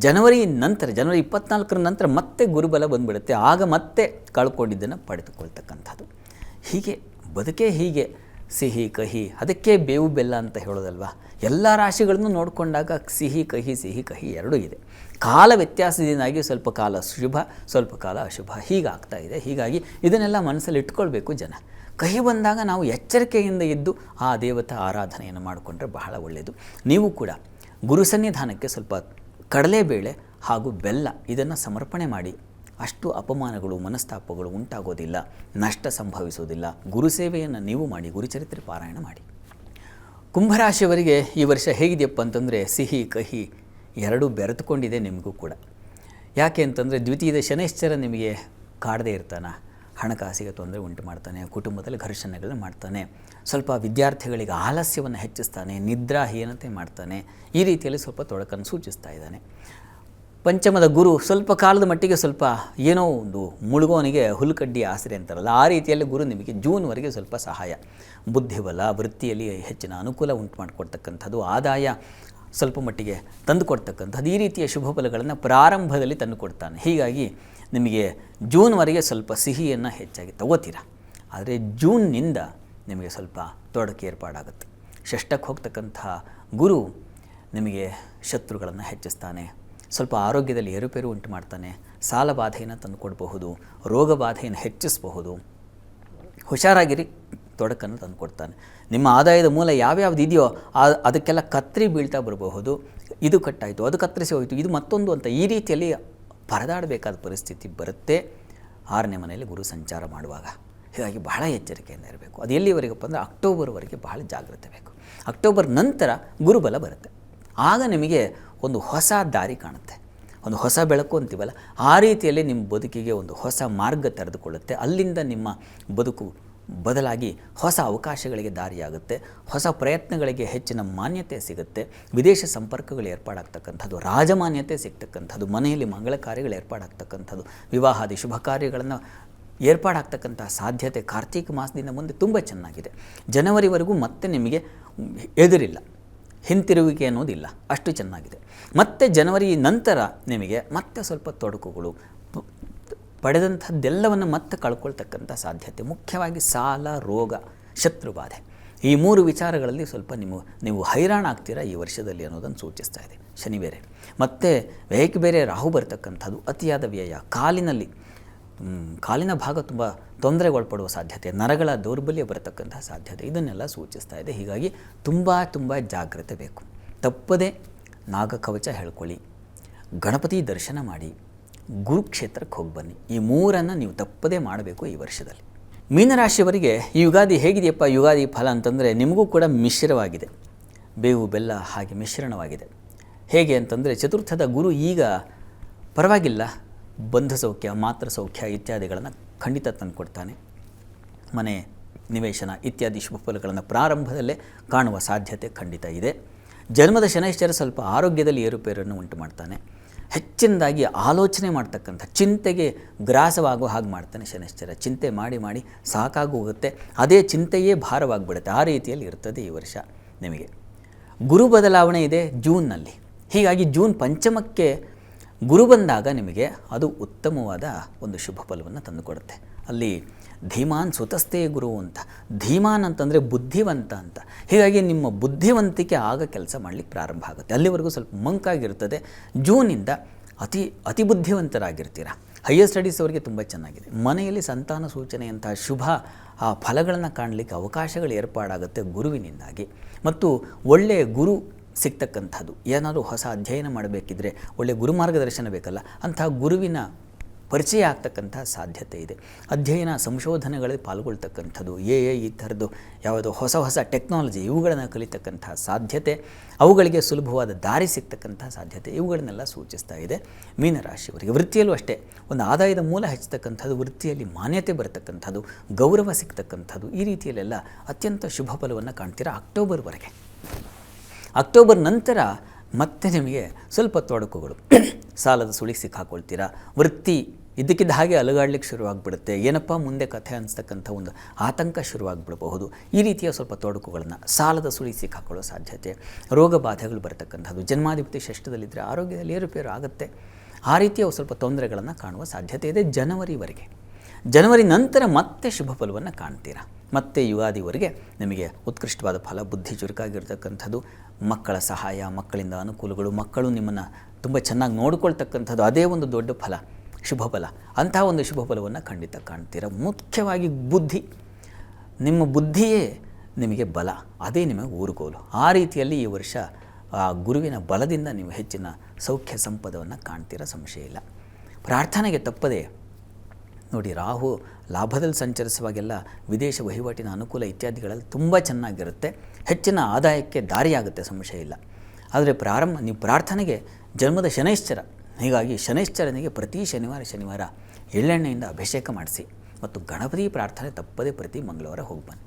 ಜನವರಿ 24ರ ನಂತರ ಮತ್ತೆ ಗುರುಬಲ ಬಂದುಬಿಡುತ್ತೆ. ಆಗ ಮತ್ತೆ ಕಳ್ಕೊಂಡಿದ್ದನ್ನು ಪಡೆದುಕೊಳ್ತಕ್ಕಂಥದ್ದು. ಹೀಗೆ ಬದುಕೇ ಹೀಗೆ ಸಿಹಿ ಕಹಿ, ಅದಕ್ಕೆ ಬೇವು ಬೆಲ್ಲ ಅಂತ ಹೇಳೋದಲ್ವಾ. ಎಲ್ಲ ರಾಶಿಗಳನ್ನು ನೋಡಿಕೊಂಡಾಗ ಸಿಹಿ ಕಹಿ ಎರಡೂ ಇದೆ. ಕಾಲ ವ್ಯತ್ಯಾಸದಿಂದಾಗಿ ಸ್ವಲ್ಪ ಕಾಲ ಶುಭ, ಸ್ವಲ್ಪ ಕಾಲ ಅಶುಭ ಹೀಗಾಗ್ತಾ ಇದೆ. ಹೀಗಾಗಿ ಇದನ್ನೆಲ್ಲ ಮನಸ್ಸಲ್ಲಿ ಇಟ್ಕೊಳ್ಬೇಕು ಜನ. ಕಹಿ ಬಂದಾಗ ನಾವು ಎಚ್ಚರಿಕೆಯಿಂದ ಇದ್ದು ಆ ದೇವತಾ ಆರಾಧನೆಯನ್ನು ಮಾಡಿಕೊಂಡ್ರೆ ಬಹಳ ಒಳ್ಳೆಯದು. ನೀವು ಕೂಡ ಗುರು ಸನ್ನಿಧಾನಕ್ಕೆ ಸ್ವಲ್ಪ ಕಡಲೆಬೇಳೆ ಹಾಗೂ ಬೆಲ್ಲ ಇದನ್ನು ಸಮರ್ಪಣೆ ಮಾಡಿ. ಅಷ್ಟು ಅಪಮಾನಗಳು, ಮನಸ್ತಾಪಗಳು ಉಂಟಾಗೋದಿಲ್ಲ, ನಷ್ಟ ಸಂಭವಿಸೋದಿಲ್ಲ. ಗುರು ಸೇವೆಯನ್ನು ನೀವು ಮಾಡಿ, ಗುರುಚರಿತ್ರೆ ಪಾರಾಯಣ ಮಾಡಿ. ಕುಂಭರಾಶಿಯವರಿಗೆ ಈ ವರ್ಷ ಹೇಗಿದೆಯಪ್ಪ ಅಂತಂದರೆ ಸಿಹಿ ಕಹಿ ಎರಡೂ ಬೆರೆತುಕೊಂಡಿದೆ ನಿಮಗೂ ಕೂಡ. ಯಾಕೆ ಅಂತಂದರೆ ದ್ವಿತೀಯದ ಶನೈಶ್ಚರ ನಿಮಗೆ ಕಾಡದೇ ಇರ್ತಾನೆ, ಹಣಕಾಸಿಗೆ ತೊಂದರೆ ಉಂಟು ಮಾಡ್ತಾನೆ, ಕುಟುಂಬದಲ್ಲಿ ಘರ್ಷಣೆಗಳನ್ನ ಮಾಡ್ತಾನೆ, ಸ್ವಲ್ಪ ವಿದ್ಯಾರ್ಥಿಗಳಿಗೆ ಆಲಸ್ಯವನ್ನು ಹೆಚ್ಚಿಸ್ತಾನೆ, ನಿದ್ರಾಹೀನತೆ ಮಾಡ್ತಾನೆ. ಈ ರೀತಿಯಲ್ಲಿ ಸ್ವಲ್ಪ ತೊಡಕನ್ನು ಸೂಚಿಸ್ತಾ ಇದ್ದಾನೆ. ಪಂಚಮದ ಗುರು ಸ್ವಲ್ಪ ಕಾಲದ ಮಟ್ಟಿಗೆ ಸ್ವಲ್ಪ ಏನೋ ಒಂದು ಮುಳುಗೋನಿಗೆ ಹುಲ್ಲುಕಡ್ಡಿ ಆಸರೆ ಅಂತಾರಲ್ಲ, ಆ ರೀತಿಯಲ್ಲಿ ಗುರು ನಿಮಗೆ ಜೂನ್ವರೆಗೆ ಸ್ವಲ್ಪ ಸಹಾಯ, ಬುದ್ಧಿಬಲ, ವೃತ್ತಿಯಲ್ಲಿ ಹೆಚ್ಚಿನ ಅನುಕೂಲ ಉಂಟು ಮಾಡಿಕೊಡ್ತಕ್ಕಂಥದ್ದು, ಆದಾಯ ಸ್ವಲ್ಪ ಮಟ್ಟಿಗೆ ತಂದುಕೊಡ್ತಕ್ಕಂಥದ್ದು, ಈ ರೀತಿಯ ಶುಭ ಫಲಗಳನ್ನು ಪ್ರಾರಂಭದಲ್ಲಿ ತಂದುಕೊಡ್ತಾನೆ. ಹೀಗಾಗಿ ನಿಮಗೆ ಜೂನ್ವರೆಗೆ ಸ್ವಲ್ಪ ಸಿಹಿಯನ್ನು ಹೆಚ್ಚಾಗಿ ತಗೋತೀರ. ಆದರೆ ಜೂನ್ನಿಂದ ನಿಮಗೆ ಸ್ವಲ್ಪ ತೊಡಕು ಏರ್ಪಾಡಾಗುತ್ತೆ. ಷಷ್ಠಕ್ಕೆ ಹೋಗ್ತಕ್ಕಂಥ ಗುರು ನಿಮಗೆ ಶತ್ರುಗಳನ್ನು ಹೆಚ್ಚಿಸ್ತಾನೆ, ಸ್ವಲ್ಪ ಆರೋಗ್ಯದಲ್ಲಿ ಏರುಪೇರು ಉಂಟು ಮಾಡ್ತಾನೆ, ಸಾಲ ಬಾಧೆಯನ್ನು ತಂದುಕೊಡಬಹುದು, ರೋಗ ಬಾಧೆಯನ್ನು ಹೆಚ್ಚಿಸಬಹುದು. ಹುಷಾರಾಗಿರಿ, ತೊಡಕನ್ನು ತಂದುಕೊಡ್ತಾನೆ. ನಿಮ್ಮ ಆದಾಯದ ಮೂಲ ಯಾವ್ಯಾವ್ದು ಇದೆಯೋ ಅದಕ್ಕೆಲ್ಲ ಕತ್ತರಿ ಬೀಳ್ತಾ ಬರಬಹುದು. ಇದು ಕಟ್ಟಾಯಿತು, ಅದು ಕತ್ತರಿಸಿ ಹೋಯಿತು, ಇದು ಮತ್ತೊಂದು ಅಂತ ಈ ರೀತಿಯಲ್ಲಿ ಪರದಾಡಬೇಕಾದ ಪರಿಸ್ಥಿತಿ ಬರುತ್ತೆ 6ನೇ ಮನೆಯಲ್ಲಿ ಗುರು ಸಂಚಾರ ಮಾಡುವಾಗ. ಹೀಗಾಗಿ ಬಹಳ ಎಚ್ಚರಿಕೆಯಿಂದ ಇರಬೇಕು. ಅದು ಎಲ್ಲಿವರೆಗಪ್ಪ ಅಂದರೆ ಅಕ್ಟೋಬರ್ವರೆಗೆ ಬಹಳ ಜಾಗ್ರತೆ ಬೇಕು. ಅಕ್ಟೋಬರ್ ನಂತರ ಗುರುಬಲ ಬರುತ್ತೆ. ಆಗ ನಿಮಗೆ ಒಂದು ಹೊಸ ದಾರಿ ಕಾಣುತ್ತೆ, ಒಂದು ಹೊಸ ಬೆಳಕು ಅಂತೀವಲ್ಲ, ಆ ರೀತಿಯಲ್ಲಿ ನಿಮ್ಮ ಬದುಕಿಗೆ ಒಂದು ಹೊಸ ಮಾರ್ಗ ತೆರೆದುಕೊಳ್ಳುತ್ತೆ. ಅಲ್ಲಿಂದ ನಿಮ್ಮ ಬದುಕು ಬದಲಾಗಿ ಹೊಸ ಅವಕಾಶಗಳಿಗೆ ದಾರಿಯಾಗುತ್ತೆ, ಹೊಸ ಪ್ರಯತ್ನಗಳಿಗೆ ಹೆಚ್ಚಿನ ಮಾನ್ಯತೆ ಸಿಗುತ್ತೆ, ವಿದೇಶ ಸಂಪರ್ಕಗಳು ಏರ್ಪಾಡಾಗ್ತಕ್ಕಂಥದ್ದು, ರಾಜಮಾನ್ಯತೆ ಸಿಗ್ತಕ್ಕಂಥದ್ದು, ಮನೆಯಲ್ಲಿ ಮಂಗಳ ಕಾರ್ಯಗಳು ಏರ್ಪಾಡಾಗ್ತಕ್ಕಂಥದ್ದು, ವಿವಾಹಾದಿ ಶುಭ ಕಾರ್ಯಗಳನ್ನು ಏರ್ಪಾಡಾಗ್ತಕ್ಕಂಥ ಸಾಧ್ಯತೆ ಕಾರ್ತೀಕ ಮಾಸದಿಂದ ಮುಂದೆ ತುಂಬ ಚೆನ್ನಾಗಿದೆ. ಜನವರಿವರೆಗೂ ಮತ್ತೆ ನಿಮಗೆ ಎದುರಿಲ್ಲ. ಹಿಂತಿರುವಿಕೆ ಅನ್ನೋದಿಲ್ಲ, ಅಷ್ಟು ಚೆನ್ನಾಗಿದೆ. ಮತ್ತು ಜನವರಿ ನಂತರ ನಿಮಗೆ ಮತ್ತೆ ಸ್ವಲ್ಪ ತೊಡಕುಗಳು, ಪಡೆದಂಥದ್ದೆಲ್ಲವನ್ನು ಮತ್ತೆ ಕಳ್ಕೊಳ್ತಕ್ಕಂಥ ಸಾಧ್ಯತೆ, ಮುಖ್ಯವಾಗಿ ಸಾಲ, ರೋಗ, ಶತ್ರುಬಾಧೆ, ಈ 3 ವಿಚಾರಗಳಲ್ಲಿ ಸ್ವಲ್ಪ ನೀವು ಹೈರಾಣಾಗ್ತೀರಾ ಈ ವರ್ಷದಲ್ಲಿ ಅನ್ನೋದನ್ನು ಸೂಚಿಸ್ತಾ ಇದೆ. ಶನಿ ಬೇರೆ ಮತ್ತು ವ್ಯಯಕ್ಕೆ ಬೇರೆ ರಾಹು ಬರ್ತಕ್ಕಂಥದ್ದು, ಅತಿಯಾದ ವ್ಯಯ, ಕಾಲಿನ ಭಾಗ ತುಂಬ ತೊಂದರೆಗೊಳಪಡುವ ಸಾಧ್ಯತೆ, ನರಗಳ ದೌರ್ಬಲ್ಯ ಬರತಕ್ಕಂಥ ಸಾಧ್ಯತೆ, ಇದನ್ನೆಲ್ಲ ಸೂಚಿಸ್ತಾ ಇದೆ. ಹೀಗಾಗಿ ತುಂಬ ಜಾಗ್ರತೆ ಬೇಕು. ತಪ್ಪದೇ ನಾಗಕವಚ ಹೇಳ್ಕೊಳ್ಳಿ, ಗಣಪತಿ ದರ್ಶನ ಮಾಡಿ, ಗುರುಕ್ಷೇತ್ರಕ್ಕೆ ಹೋಗಿ ಬನ್ನಿ. ಈ 3 ನೀವು ತಪ್ಪದೇ ಮಾಡಬೇಕು ಈ ವರ್ಷದಲ್ಲಿ. ಮೀನರಾಶಿಯವರಿಗೆ ಈ ಯುಗಾದಿ ಹೇಗಿದೆಯಪ್ಪ ಯುಗಾದಿ ಫಲ ಅಂತಂದರೆ, ನಿಮಗೂ ಕೂಡ ಮಿಶ್ರವಾಗಿದೆ. ಬೇವು ಬೆಲ್ಲ ಹಾಗೆ ಮಿಶ್ರಣವಾಗಿದೆ. ಹೇಗೆ ಅಂತಂದರೆ, ಚತುರ್ಥದ ಗುರು ಈಗ ಪರವಾಗಿಲ್ಲ, ಬಂಧ ಸೌಖ್ಯ, ಮಾತೃ ಸೌಖ್ಯ ಇತ್ಯಾದಿಗಳನ್ನು ಖಂಡಿತ ತಂದುಕೊಡ್ತಾನೆ. ಮನೆ ನಿವೇಶನ ಇತ್ಯಾದಿ ಶುಭ ಫಲಗಳನ್ನು ಪ್ರಾರಂಭದಲ್ಲೇ ಕಾಣುವ ಸಾಧ್ಯತೆ ಖಂಡಿತ ಇದೆ. ಜನ್ಮದ ಶನೈಶ್ಚರ ಸ್ವಲ್ಪ ಆರೋಗ್ಯದಲ್ಲಿ ಏರುಪೇರನ್ನು ಉಂಟು ಮಾಡ್ತಾನೆ. ಹೆಚ್ಚಿನದಾಗಿ ಆಲೋಚನೆ ಮಾಡ್ತಕ್ಕಂಥ, ಚಿಂತೆಗೆ ಗ್ರಾಸವಾಗೋ ಹಾಗೆ ಮಾಡ್ತಾನೆ ಶನೈಶ್ಚರ. ಚಿಂತೆ ಮಾಡಿ ಸಾಕಾಗೋಗುತ್ತೆ, ಅದೇ ಚಿಂತೆಯೇ ಭಾರವಾಗಿಬಿಡುತ್ತೆ. ಆ ರೀತಿಯಲ್ಲಿ ಇರ್ತದೆ ಈ ವರ್ಷ ನಿಮಗೆ. ಗುರು ಬದಲಾವಣೆ ಇದೆ ಜೂನ್ನಲ್ಲಿ. ಹೀಗಾಗಿ ಜೂನ್ ಪಂಚಮಕ್ಕೆ ಗುರು ಬಂದಾಗ ನಿಮಗೆ ಅದು ಉತ್ತಮವಾದ ಒಂದು ಶುಭ ಫಲವನ್ನು ತಂದುಕೊಡುತ್ತೆ. ಅಲ್ಲಿ ಧೀಮಾನ್ ಸುತಸ್ಥೇ ಗುರು ಅಂತ, ಧೀಮಾನ್ ಅಂತಂದರೆ ಬುದ್ಧಿವಂತ ಅಂತ. ಹೀಗಾಗಿ ನಿಮ್ಮ ಬುದ್ಧಿವಂತಿಕೆ ಆಗ ಕೆಲಸ ಮಾಡಲಿಕ್ಕೆ ಪ್ರಾರಂಭ ಆಗುತ್ತೆ. ಅಲ್ಲಿವರೆಗೂ ಸ್ವಲ್ಪ ಮಂಕಾಗಿರ್ತದೆ. ಜೂನಿಂದ ಅತಿ ಬುದ್ಧಿವಂತರಾಗಿರ್ತೀರ. ಹೈಯರ್ ಸ್ಟಡೀಸ್ ಅವರಿಗೆ ತುಂಬ ಚೆನ್ನಾಗಿದೆ. ಮನೆಯಲ್ಲಿ ಸಂತಾನ ಸೂಚನೆಯಂತಹ ಶುಭ ಫಲಗಳನ್ನು ಕಾಣಲಿಕ್ಕೆ ಅವಕಾಶಗಳು ಏರ್ಪಾಡಾಗುತ್ತೆ ಗುರುವಿನಿಂದಾಗಿ. ಮತ್ತು ಒಳ್ಳೆಯ ಗುರು ಸಿಗ್ತಕ್ಕಂಥದ್ದು, ಏನಾದರೂ ಹೊಸ ಅಧ್ಯಯನ ಮಾಡಬೇಕಿದ್ರೆ ಒಳ್ಳೆಯ ಗುರು ಮಾರ್ಗದರ್ಶನ ಬೇಕಲ್ಲ, ಅಂತಹ ಗುರುವಿನ ಪರಿಚಯ ಆಗ್ತಕ್ಕಂಥ ಸಾಧ್ಯತೆ ಇದೆ. ಅಧ್ಯಯನ ಸಂಶೋಧನೆಗಳಲ್ಲಿ ಪಾಲ್ಗೊಳ್ತಕ್ಕಂಥದ್ದು, ಈ ಥರದ್ದು ಯಾವುದೋ ಹೊಸ ಟೆಕ್ನಾಲಜಿ ಇವುಗಳನ್ನು ಕಲಿತಕ್ಕಂಥ ಸಾಧ್ಯತೆ, ಅವುಗಳಿಗೆ ಸುಲಭವಾದ ದಾರಿ ಸಿಗ್ತಕ್ಕಂಥ ಸಾಧ್ಯತೆ, ಇವುಗಳನ್ನೆಲ್ಲ ಸೂಚಿಸ್ತಾ ಇದೆ ಮೀನರಾಶಿಯವರಿಗೆ. ವೃತ್ತಿಯಲ್ಲೂ ಅಷ್ಟೇ, ಒಂದು ಆದಾಯದ ಮೂಲ ಹೆಚ್ಚತಕ್ಕಂಥದ್ದು, ವೃತ್ತಿಯಲ್ಲಿ ಮಾನ್ಯತೆ ಬರತಕ್ಕಂಥದ್ದು, ಗೌರವ ಸಿಗ್ತಕ್ಕಂಥದ್ದು, ಈ ರೀತಿಯಲ್ಲೆಲ್ಲ ಅತ್ಯಂತ ಶುಭ ಫಲವನ್ನು ಕಾಣ್ತೀರಾ ಅಕ್ಟೋಬರ್ವರೆಗೆ. ಅಕ್ಟೋಬರ್ ನಂತರ ಮತ್ತೆ ನಿಮಗೆ ಸ್ವಲ್ಪ ತೊಡಕುಗಳು, ಸಾಲದ ಸುಳಿಗೆ ಸಿಕ್ಕಾಕೊಳ್ತೀರಾ. ವೃತ್ತಿ ಇದ್ದಕ್ಕಿದ್ದ ಹಾಗೆ ಅಲುಗಾಡ್ಲಿಕ್ಕೆ ಶುರುವಾಗ್ಬಿಡುತ್ತೆ. ಏನಪ್ಪ ಮುಂದೆ ಕಥೆ ಅನಿಸ್ತಕ್ಕಂಥ ಒಂದು ಆತಂಕ ಶುರುವಾಗ್ಬಿಡಬಹುದು. ಈ ರೀತಿಯ ಸ್ವಲ್ಪ ತೊಡಕುಗಳನ್ನು, ಸಾಲದ ಸುಳಿಗೆ ಸಿಕ್ಕಾಕೊಳ್ಳೋ ಸಾಧ್ಯತೆ, ರೋಗ ಬಾಧೆಗಳು ಬರತಕ್ಕಂಥದ್ದು, ಜನ್ಮಾಧಿಪತಿ ಷಷ್ಠದಲ್ಲಿದ್ದರೆ ಆರೋಗ್ಯದಲ್ಲಿ ಏರುಪೇರು ಆಗುತ್ತೆ. ಆ ರೀತಿಯ ಸ್ವಲ್ಪ ತೊಂದರೆಗಳನ್ನು ಕಾಣುವ ಸಾಧ್ಯತೆ ಇದೆ ಜನವರಿವರೆಗೆ. ಜನವರಿ ನಂತರ ಮತ್ತೆ ಶುಭ ಫಲವನ್ನು ಕಾಣ್ತೀರಾ. ಮತ್ತು ಯುಗಾದಿವರೆಗೆ ನಿಮಗೆ ಉತ್ಕೃಷ್ಟವಾದ ಫಲ, ಬುದ್ಧಿ ಚುರುಕಾಗಿರ್ತಕ್ಕಂಥದ್ದು, ಮಕ್ಕಳ ಸಹಾಯ, ಮಕ್ಕಳಿಂದ ಅನುಕೂಲಗಳು, ಮಕ್ಕಳು ನಿಮ್ಮನ್ನು ತುಂಬ ಚೆನ್ನಾಗಿ ನೋಡಿಕೊಳ್ತಕ್ಕಂಥದ್ದು, ಅದೇ ಒಂದು ದೊಡ್ಡ ಫಲ, ಶುಭ ಫಲ. ಅಂತಹ ಒಂದು ಶುಭ ಫಲವನ್ನು ಖಂಡಿತ ಕಾಣ್ತೀರಾ. ಮುಖ್ಯವಾಗಿ ಬುದ್ಧಿ, ನಿಮ್ಮ ಬುದ್ಧಿಯೇ ನಿಮಗೆ ಬಲ, ಅದೇ ನಿಮಗೆ ಊರುಗೋಲು. ಆ ರೀತಿಯಲ್ಲಿ ಈ ವರ್ಷ ಆ ಗುರುವಿನ ಬಲದಿಂದ ನೀವು ಹೆಚ್ಚಿನ ಸೌಖ್ಯ ಸಂಪದವನ್ನು ಕಾಣ್ತೀರಾ, ಸಂಶಯ ಇಲ್ಲ. ಪ್ರಾರ್ಥನೆಗೆ ತಪ್ಪದೆ ನೋಡಿ, ರಾಹು ಲಾಭದಲ್ಲಿ ಸಂಚರಿಸುವಾಗೆಲ್ಲ ವಿದೇಶ ವಹಿವಾಟಿನ ಅನುಕೂಲ ಇತ್ಯಾದಿಗಳಲ್ಲಿ ತುಂಬ ಚೆನ್ನಾಗಿರುತ್ತೆ. ಹೆಚ್ಚಿನ ಆದಾಯಕ್ಕೆ ದಾರಿಯಾಗುತ್ತೆ, ಸಂಶಯ ಇಲ್ಲ. ಆದರೆ ನೀವು ಪ್ರಾರ್ಥನೆಗೆ ಜನ್ಮದ ಶನೈಶ್ಚರ, ಹೀಗಾಗಿ ಶನೈಶ್ಚರನಿಗೆ ಪ್ರತಿ ಶನಿವಾರ ಎಳ್ಳೆಣ್ಣೆಯಿಂದ ಅಭಿಷೇಕ ಮಾಡಿಸಿ. ಮತ್ತು ಗಣಪತಿ ಪ್ರಾರ್ಥನೆ ತಪ್ಪದೇ ಪ್ರತಿ ಮಂಗಳವಾರ ಹೋಗಿ ಬನ್ನಿ.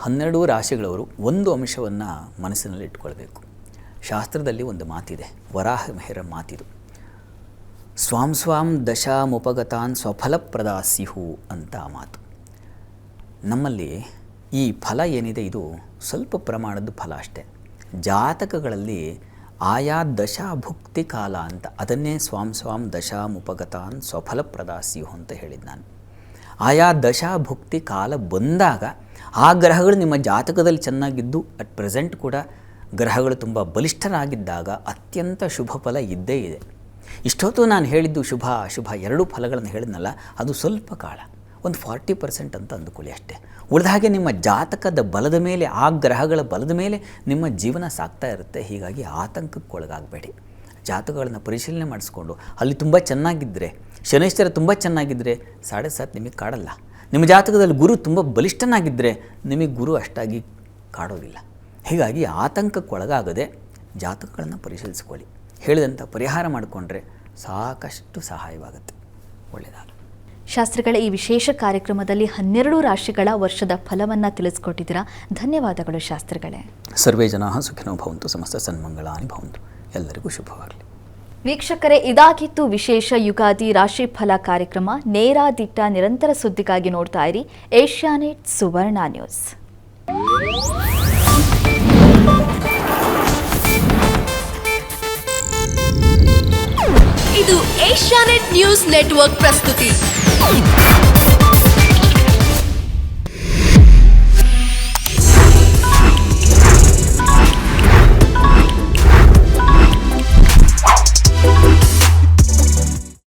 12 ರಾಶಿಗಳವರು ಒಂದು ಅಂಶವನ್ನು ಮನಸ್ಸಿನಲ್ಲಿ ಇಟ್ಕೊಳ್ಬೇಕು. ಶಾಸ್ತ್ರದಲ್ಲಿ ಒಂದು ಮಾತಿದೆ, ವರಾಹ ಮೆಹರ ಮಾತಿದು, ಸ್ವಾಂ ದಶಾಮುಪಗತಾನ್ ಸ್ವಫಲಪ್ರದ ಸ್ಯುಹು ಅಂತ ಆ ಮಾತು. ನಮ್ಮಲ್ಲಿ ಈ ಫಲ ಏನಿದೆ ಇದು ಸ್ವಲ್ಪ ಪ್ರಮಾಣದ ಫಲ ಅಷ್ಟೇ. ಜಾತಕಗಳಲ್ಲಿ ಆಯಾ ದಶಾಭುಕ್ತಿ ಕಾಲ ಅಂತ, ಅದನ್ನೇ ಸ್ವಾಂ ದಶಾಮುಪಗತಾನ್ ಸ್ವಫಲಪ್ರದ ಸ್ಯುಹು ಅಂತ ಹೇಳಿದ್ದು ನಾನು. ಆಯಾ ದಶಾಭುಕ್ತಿ ಕಾಲ ಬಂದಾಗ ಆ ಗ್ರಹಗಳು ನಿಮ್ಮ ಜಾತಕದಲ್ಲಿ ಚೆನ್ನಾಗಿದ್ದು, ಅಟ್ ಪ್ರೆಸೆಂಟ್ ಕೂಡ ಗ್ರಹಗಳು ತುಂಬ ಬಲಿಷ್ಠರಾಗಿದ್ದಾಗ ಅತ್ಯಂತ ಶುಭ ಫಲ ಇದ್ದೇ ಇದೆ. ಇಷ್ಟೊತ್ತು ನಾನು ಹೇಳಿದ್ದು ಶುಭ ಅಶುಭ 2 ಫಲಗಳನ್ನು ಹೇಳಿದ್ನಲ್ಲ, ಅದು ಸ್ವಲ್ಪ ಕಾಲ, ಒಂದು 40% ಅಂತ ಅಂದುಕೊಳ್ಳಿ ಅಷ್ಟೇ. ಉಳಿದ ಹಾಗೆ ನಿಮ್ಮ ಜಾತಕದ ಬಲದ ಮೇಲೆ, ಆ ಗ್ರಹಗಳ ಬಲದ ಮೇಲೆ ನಿಮ್ಮ ಜೀವನ ಸಾಗ್ತಾ ಇರುತ್ತೆ. ಹೀಗಾಗಿ ಆತಂಕಕ್ಕೊಳಗಾಗಬೇಡಿ. ಜಾತಕಗಳನ್ನು ಪರಿಶೀಲನೆ ಮಾಡಿಸ್ಕೊಂಡು ಅಲ್ಲಿ ತುಂಬ ಚೆನ್ನಾಗಿದ್ದರೆ, ಶನೈಶ್ಚರ ತುಂಬ ಚೆನ್ನಾಗಿದ್ದರೆ 7.5 ನಿಮಗೆ ಕಾಡಲ್ಲ. ನಿಮ್ಮ ಜಾತಕದಲ್ಲಿ ಗುರು ತುಂಬ ಬಲಿಷ್ಠನಾಗಿದ್ದರೆ ನಿಮಗೆ ಗುರು ಅಷ್ಟಾಗಿ ಕಾಡೋದಿಲ್ಲ. ಹೀಗಾಗಿ ಆತಂಕಕ್ಕೊಳಗಾಗದೆ ಜಾತಕಗಳನ್ನು ಪರಿಶೀಲಿಸ್ಕೊಳ್ಳಿ. ಹೇಳಿದಂಥ ಪರಿಹಾರ ಮಾಡಿಕೊಂಡ್ರೆ ಸಾಕಷ್ಟು ಸಹಾಯವಾಗುತ್ತೆ. ಒಳ್ಳೆಯದಾಗಲಿ. ಶಾಸ್ತ್ರಿಗಳ ಈ ವಿಶೇಷ ಕಾರ್ಯಕ್ರಮದಲ್ಲಿ 12 ರಾಶಿಗಳ ವರ್ಷದ ಫಲವನ್ನು ತಿಳಿಸ್ಕೊಟ್ಟಿದ್ದೀರಾ. ಧನ್ಯವಾದಗಳು ಶಾಸ್ತ್ರಿಗಳೇ. ಸರ್ವೇ ಜನಾಃ ಸುಖಿನೋ ಭವಂತು, ಸಮಸ್ತ ಸನ್ಮಂಗಳಾನಿ ಭವಂತು. ಎಲ್ಲರಿಗೂ ಶುಭವಾಗಲಿ. ವೀಕ್ಷಕರೇ, ಇದಾಗಿತ್ತು ವಿಶೇಷ ಯುಗಾದಿ ರಾಶಿ ಫಲ ಕಾರ್ಯಕ್ರಮ. ನೇರ ದಿಟ್ಟ ನಿರಂತರ ಸುದ್ದಿಗಾಗಿ ನೋಡ್ತಾ ಇರಿ ಏಷ್ಯಾನೆಟ್ ಸುವರ್ಣ ನ್ಯೂಸ್. ಇದು ಏಷ್ಯಾನೆಟ್ ನ್ಯೂಸ್ ನೆಟ್ವರ್ಕ್ ಪ್ರಸ್ತುತಿ.